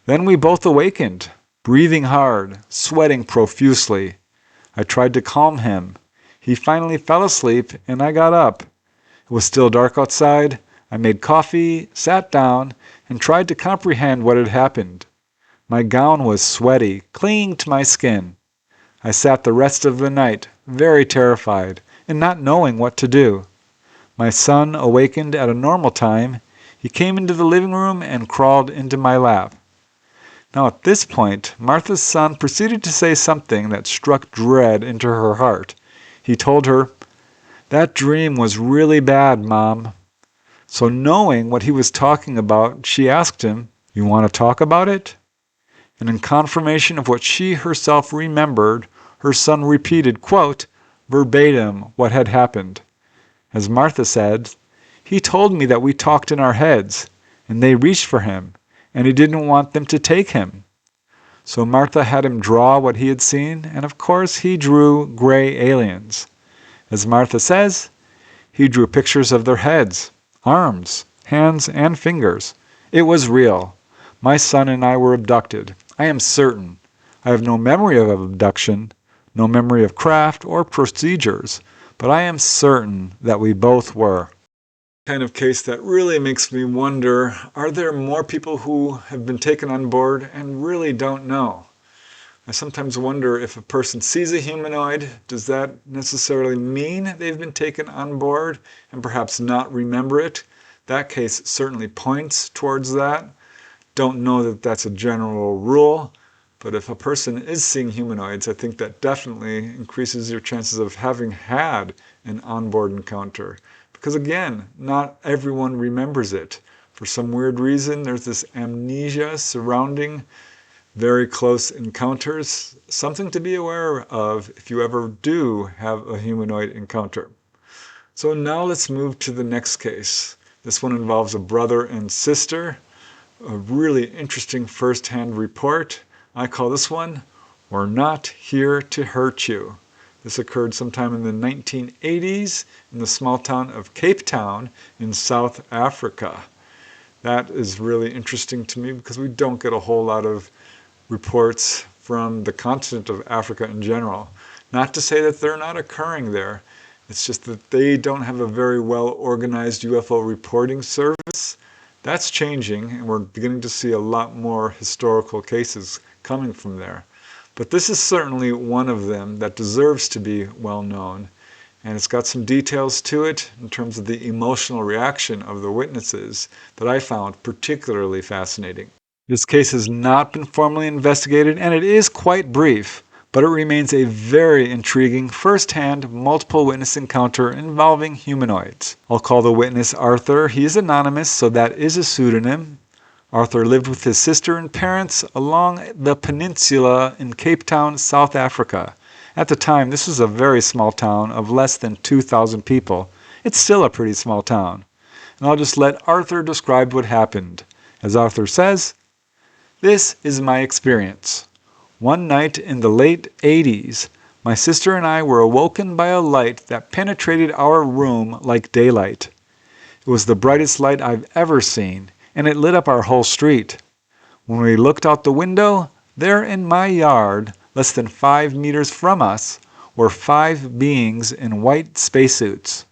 then we both awakened, breathing hard, sweating profusely. I tried to calm him. He finally fell asleep, and I got up. It was still dark outside. I made coffee, sat down, and tried to comprehend what had happened. My gown was sweaty, clinging to my skin. I sat the rest of the night, very terrified, and not knowing what to do. My son awakened at a normal time. He came into the living room and crawled into my lap. Now at this point, Martha's son proceeded to say something that struck dread into her heart. He told her, "That dream was really bad, Mom." So knowing what he was talking about, she asked him, "You want to talk about it?" And in confirmation of what she herself remembered, her son repeated, quote, verbatim what had happened. As Martha said, "He told me that we talked in our heads, and they reached for him, and he didn't want them to take him." So Martha had him draw what he had seen, and of course he drew gray aliens. As Martha says, he drew pictures of their heads, arms, hands, and fingers. It was real. My son and I were abducted. I am certain. I have no memory of abduction, no memory of craft or procedures, but I am certain that we both were. Kind of case that really makes me wonder, are there more people who have been taken on board and really don't know? I sometimes wonder if a person sees a humanoid, does that necessarily mean they've been taken on board and perhaps not remember it? That case certainly points towards that. Don't know that that's a general rule, but if a person is seeing humanoids, I think that definitely increases your chances of having had an onboard encounter. Because again, not everyone remembers it. For some weird reason, there's this amnesia surrounding very close encounters. Something to be aware of if you ever do have a humanoid encounter. So now let's move to the next case. This one involves a brother and sister. A really interesting first-hand report. I call this one, "We're Not Here to Hurt You." This occurred sometime in the 1980s in the small town of Cape Town in South Africa. That is really interesting to me because we don't get a whole lot of reports from the continent of Africa in general. Not to say that they're not occurring there. It's just that they don't have a very well-organized UFO reporting service. That's changing, and we're beginning to see a lot more historical cases coming from there. But this is certainly one of them that deserves to be well known, and it's got some details to it in terms of the emotional reaction of the witnesses that I found particularly fascinating. This case has not been formally investigated, and it is quite brief, but it remains a very intriguing first-hand multiple witness encounter involving humanoids. I'll call the witness Arthur. He is anonymous, so that is a pseudonym. Arthur lived with his sister and parents along the peninsula in Cape Town, South Africa. At the time, this was a very small town of less than 2,000 people. It's still a pretty small town. And I'll just let Arthur describe what happened. As Arthur says, "This is my experience. One night in the late 80s, my sister and I were awoken by a light that penetrated our room like daylight. It was the brightest light I've ever seen, and it lit up our whole street. When we looked out the window, there in my yard, less than 5 meters from us, were 5 beings in white spacesuits.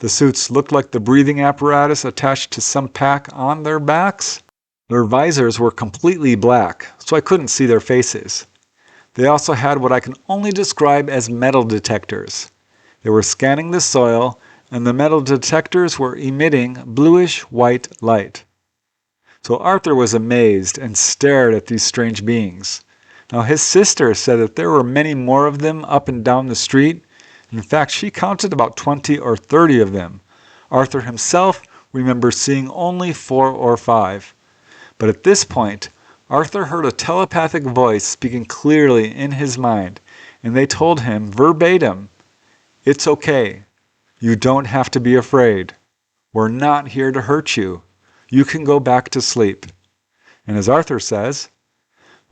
The suits looked like the breathing apparatus attached to some pack on their backs. Their visors were completely black, so I couldn't see their faces. They also had what I can only describe as metal detectors. They were scanning the soil, and the metal detectors were emitting bluish-white light." So Arthur was amazed and stared at these strange beings. Now his sister said that there were many more of them up and down the street. In fact, she counted about 20 or 30 of them. Arthur himself remembers seeing only 4 or 5. But at this point, Arthur heard a telepathic voice speaking clearly in his mind, and they told him verbatim, "It's okay. You don't have to be afraid. We're not here to hurt you. You can go back to sleep." And as Arthur says,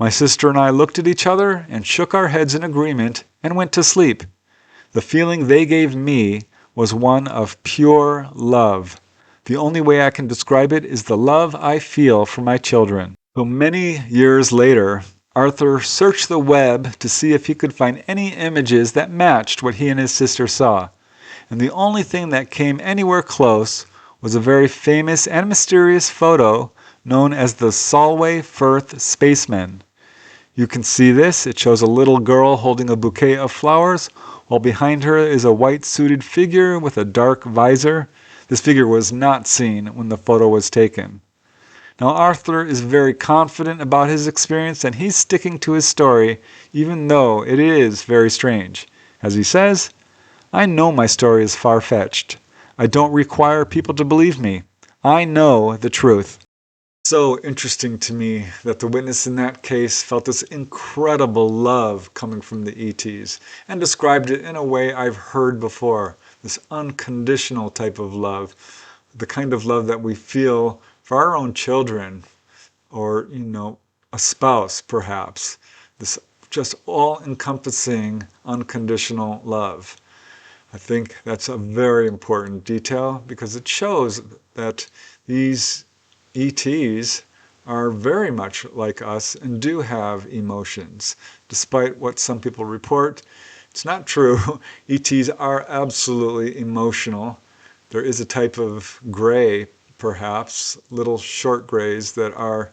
"My sister and I looked at each other and shook our heads in agreement and went to sleep. The feeling they gave me was one of pure love. The only way I can describe it is the love I feel for my children." So many years later, Arthur searched the web to see if he could find any images that matched what he and his sister saw. And the only thing that came anywhere close was a very famous and mysterious photo known as the Solway Firth Spacemen. You can see this. It shows a little girl holding a bouquet of flowers, while behind her is a white-suited figure with a dark visor. This figure was not seen when the photo was taken. Now Arthur is very confident about his experience, and he's sticking to his story, even though it is very strange. As he says, "I know my story is far-fetched. I don't require people to believe me. I know the truth." So interesting to me that the witness in that case felt this incredible love coming from the ETs and described it in a way I've heard before, this unconditional type of love, the kind of love that we feel for our own children or, a spouse perhaps, this just all-encompassing unconditional love. I think that's a very important detail because it shows that these ETs are very much like us and do have emotions. Despite what some people report, it's not true. ETs are absolutely emotional. There is a type of gray, perhaps, little short grays that are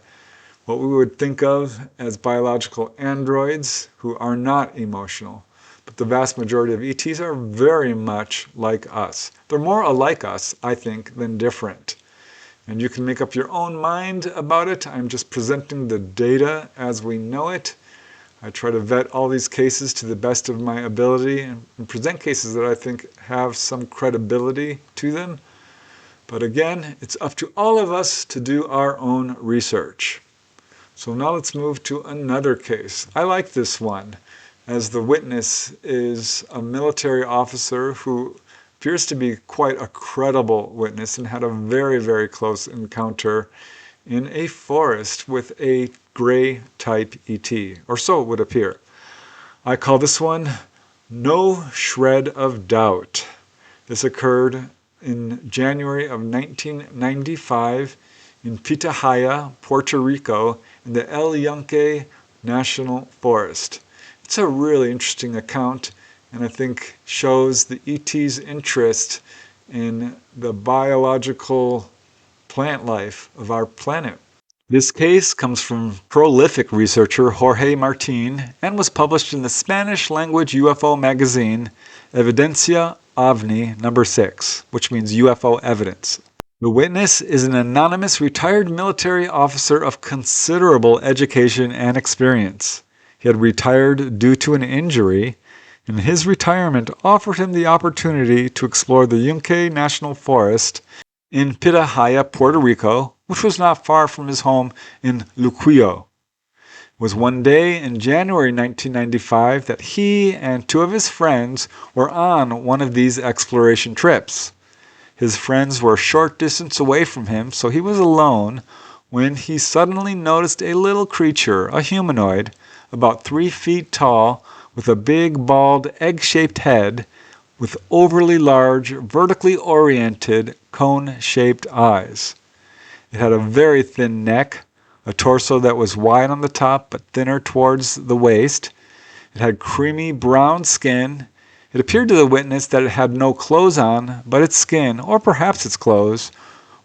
what we would think of as biological androids who are not emotional. But the vast majority of ETs are very much like us. They're more alike us, I think, than different. And you can make up your own mind about it. I'm just presenting the data as we know it. I try to vet all these cases to the best of my ability and present cases that I think have some credibility to them. But again, it's up to all of us to do our own research. So now let's move to another case. I like this one, as the witness is a military officer who appears to be quite a credible witness and had a very, very close encounter in a forest with a gray type ET, or so it would appear. I call this one No Shred of Doubt. This occurred in January of 1995 in Pitahaya, Puerto Rico, in the El Yunque National Forest. It's a really interesting account, and I think shows the ET's interest in the biological plant life of our planet. This case comes from prolific researcher Jorge Martin and was published in the Spanish language UFO magazine Evidencia OVNI number 6, which means UFO evidence. The witness is an anonymous retired military officer of considerable education and experience. He had retired due to an injury, and his retirement offered him the opportunity to explore the Yunque National Forest in Pitahaya, Puerto Rico, which was not far from his home in Luquillo. It was one day in January 1995 that he and two of his friends were on one of these exploration trips. His friends were a short distance away from him, so he was alone when he suddenly noticed a little creature, a humanoid, about 3 feet tall, with a big, bald, egg-shaped head, with overly large, vertically oriented, cone-shaped eyes. It had a very thin neck, a torso that was wide on the top but thinner towards the waist. It had creamy brown skin. It appeared to the witness that it had no clothes on, but its skin, or perhaps its clothes,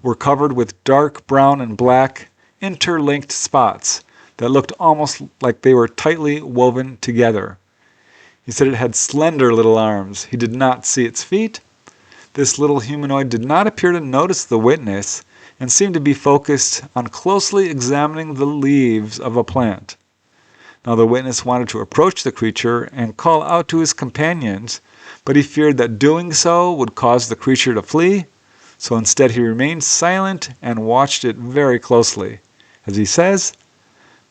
were covered with dark brown and black interlinked spots that looked almost like they were tightly woven together. He said it had slender little arms. He did not see its feet. This little humanoid did not appear to notice the witness and seemed to be focused on closely examining the leaves of a plant. Now the witness wanted to approach the creature and call out to his companions, but he feared that doing so would cause the creature to flee, so instead he remained silent and watched it very closely. As he says,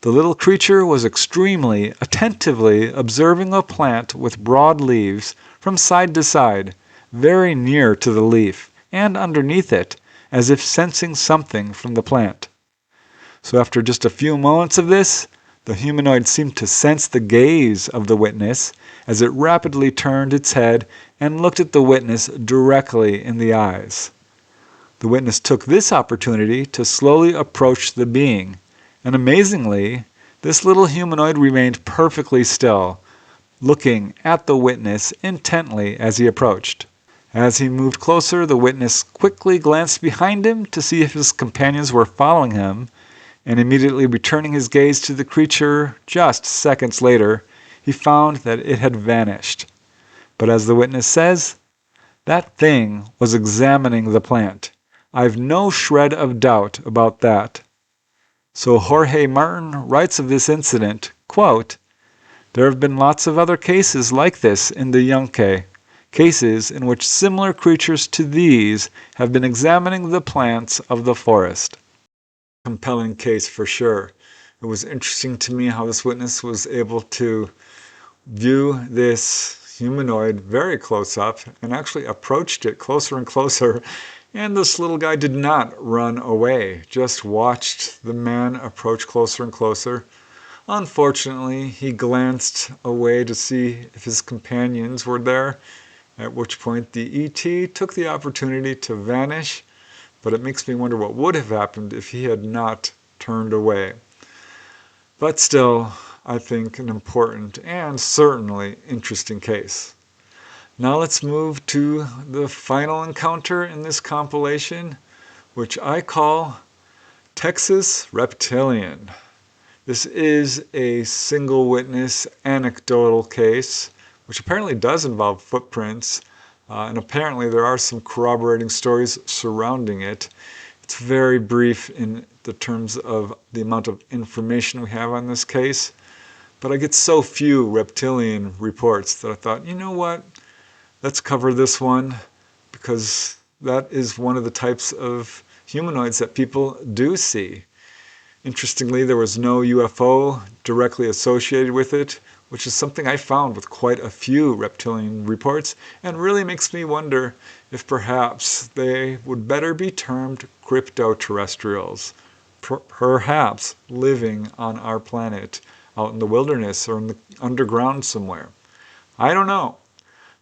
the little creature was extremely, attentively observing a plant with broad leaves from side to side, very near to the leaf, and underneath it, as if sensing something from the plant. So after just a few moments of this, the humanoid seemed to sense the gaze of the witness as it rapidly turned its head and looked at the witness directly in the eyes. The witness took this opportunity to slowly approach the being, and amazingly, this little humanoid remained perfectly still, looking at the witness intently as he approached. As he moved closer, the witness quickly glanced behind him to see if his companions were following him, and immediately returning his gaze to the creature just seconds later, he found that it had vanished. But as the witness says, that thing was examining the plant. I've no shred of doubt about that. So Jorge Martin writes of this incident, quote, "There have been lots of other cases like this in the Yunque, cases in which similar creatures to these have been examining the plants of the forest." Compelling case for sure. It was interesting to me how this witness was able to view this humanoid very close up and actually approached it closer and closer. And this little guy did not run away, just watched the man approach closer and closer. Unfortunately, he glanced away to see if his companions were there, at which point the ET took the opportunity to vanish, but it makes me wonder what would have happened if he had not turned away. But still, I think an important and certainly interesting case. Now let's move to the final encounter in this compilation, which I call Texas Reptilian. This is a single witness anecdotal case, which apparently does involve footprints, and apparently there are some corroborating stories surrounding it. It's very brief in the terms of the amount of information we have on this case, but I get so few reptilian reports that I thought, you know what? Let's cover this one, because that is one of the types of humanoids that people do see. Interestingly, there was no UFO directly associated with it, which is something I found with quite a few reptilian reports, and really makes me wonder if perhaps they would better be termed cryptoterrestrials, perhaps living on our planet, out in the wilderness or in the underground somewhere. I don't know.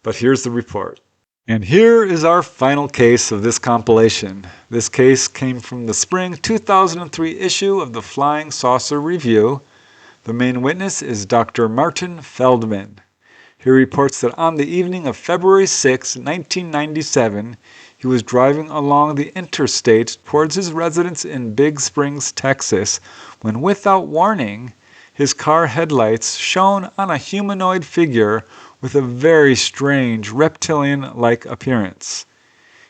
But here's the report. And here is our final case of this compilation. This case came from the spring 2003 issue of the Flying Saucer Review. The main witness is Dr. Martin Feldman. He reports that on the evening of February 6, 1997, he was driving along the interstate towards his residence in Big Springs, Texas, when without warning, his car headlights shone on a humanoid figure with a very strange reptilian-like appearance.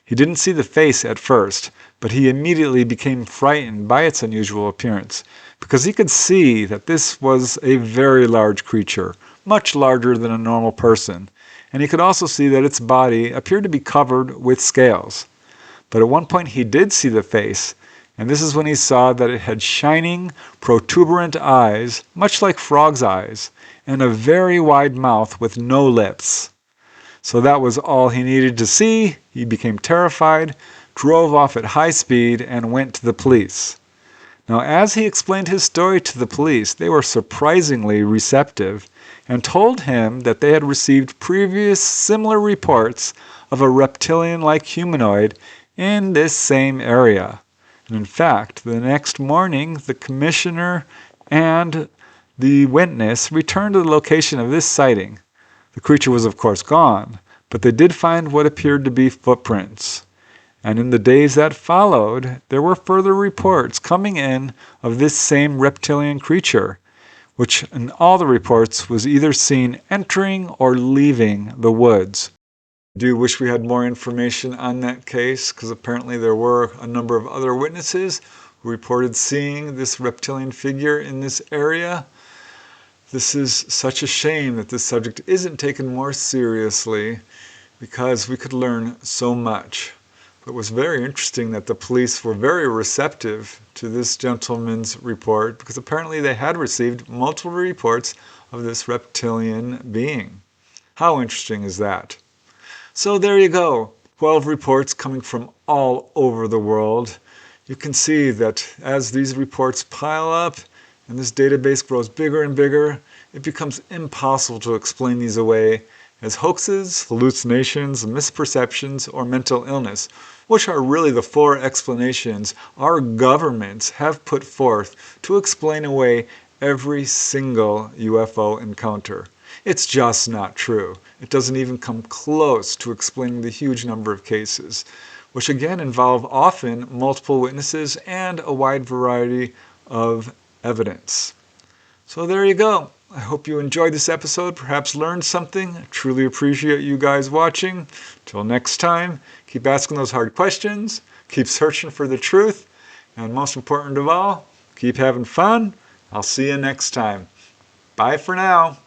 He didn't see the face at first, but he immediately became frightened by its unusual appearance, because he could see that this was a very large creature, much larger than a normal person, and he could also see that its body appeared to be covered with scales. But at one point he did see the face, And this is when he saw that it had shining, protuberant eyes, much like frogs' eyes, and a very wide mouth with no lips. So that was all he needed to see. He became terrified, drove off at high speed, and went to the police. Now, as he explained his story to the police, they were surprisingly receptive and told him that they had received previous similar reports of a reptilian-like humanoid in this same area. And in fact, the next morning, the commissioner and the witness returned to the location of this sighting. The creature was of course gone, but they did find what appeared to be footprints. And in the days that followed, there were further reports coming in of this same reptilian creature, which in all the reports was either seen entering or leaving the woods. I do wish we had more information on that case, because apparently there were a number of other witnesses who reported seeing this reptilian figure in this area. This is such a shame that this subject isn't taken more seriously, because we could learn so much. It was very interesting that the police were very receptive to this gentleman's report, because apparently they had received multiple reports of this reptilian being. How interesting is that? So there you go, 12 reports coming from all over the world. You can see that as these reports pile up and this database grows bigger and bigger, it becomes impossible to explain these away as hoaxes, hallucinations, misperceptions, or mental illness, which are really the 4 explanations our governments have put forth to explain away every single UFO encounter. It's just not true. It doesn't even come close to explaining the huge number of cases, which again involve often multiple witnesses and a wide variety of evidence. So there you go. I hope you enjoyed this episode, perhaps learned something. I truly appreciate you guys watching. Till next time, keep asking those hard questions, keep searching for the truth, and most important of all, keep having fun. I'll see you next time. Bye for now.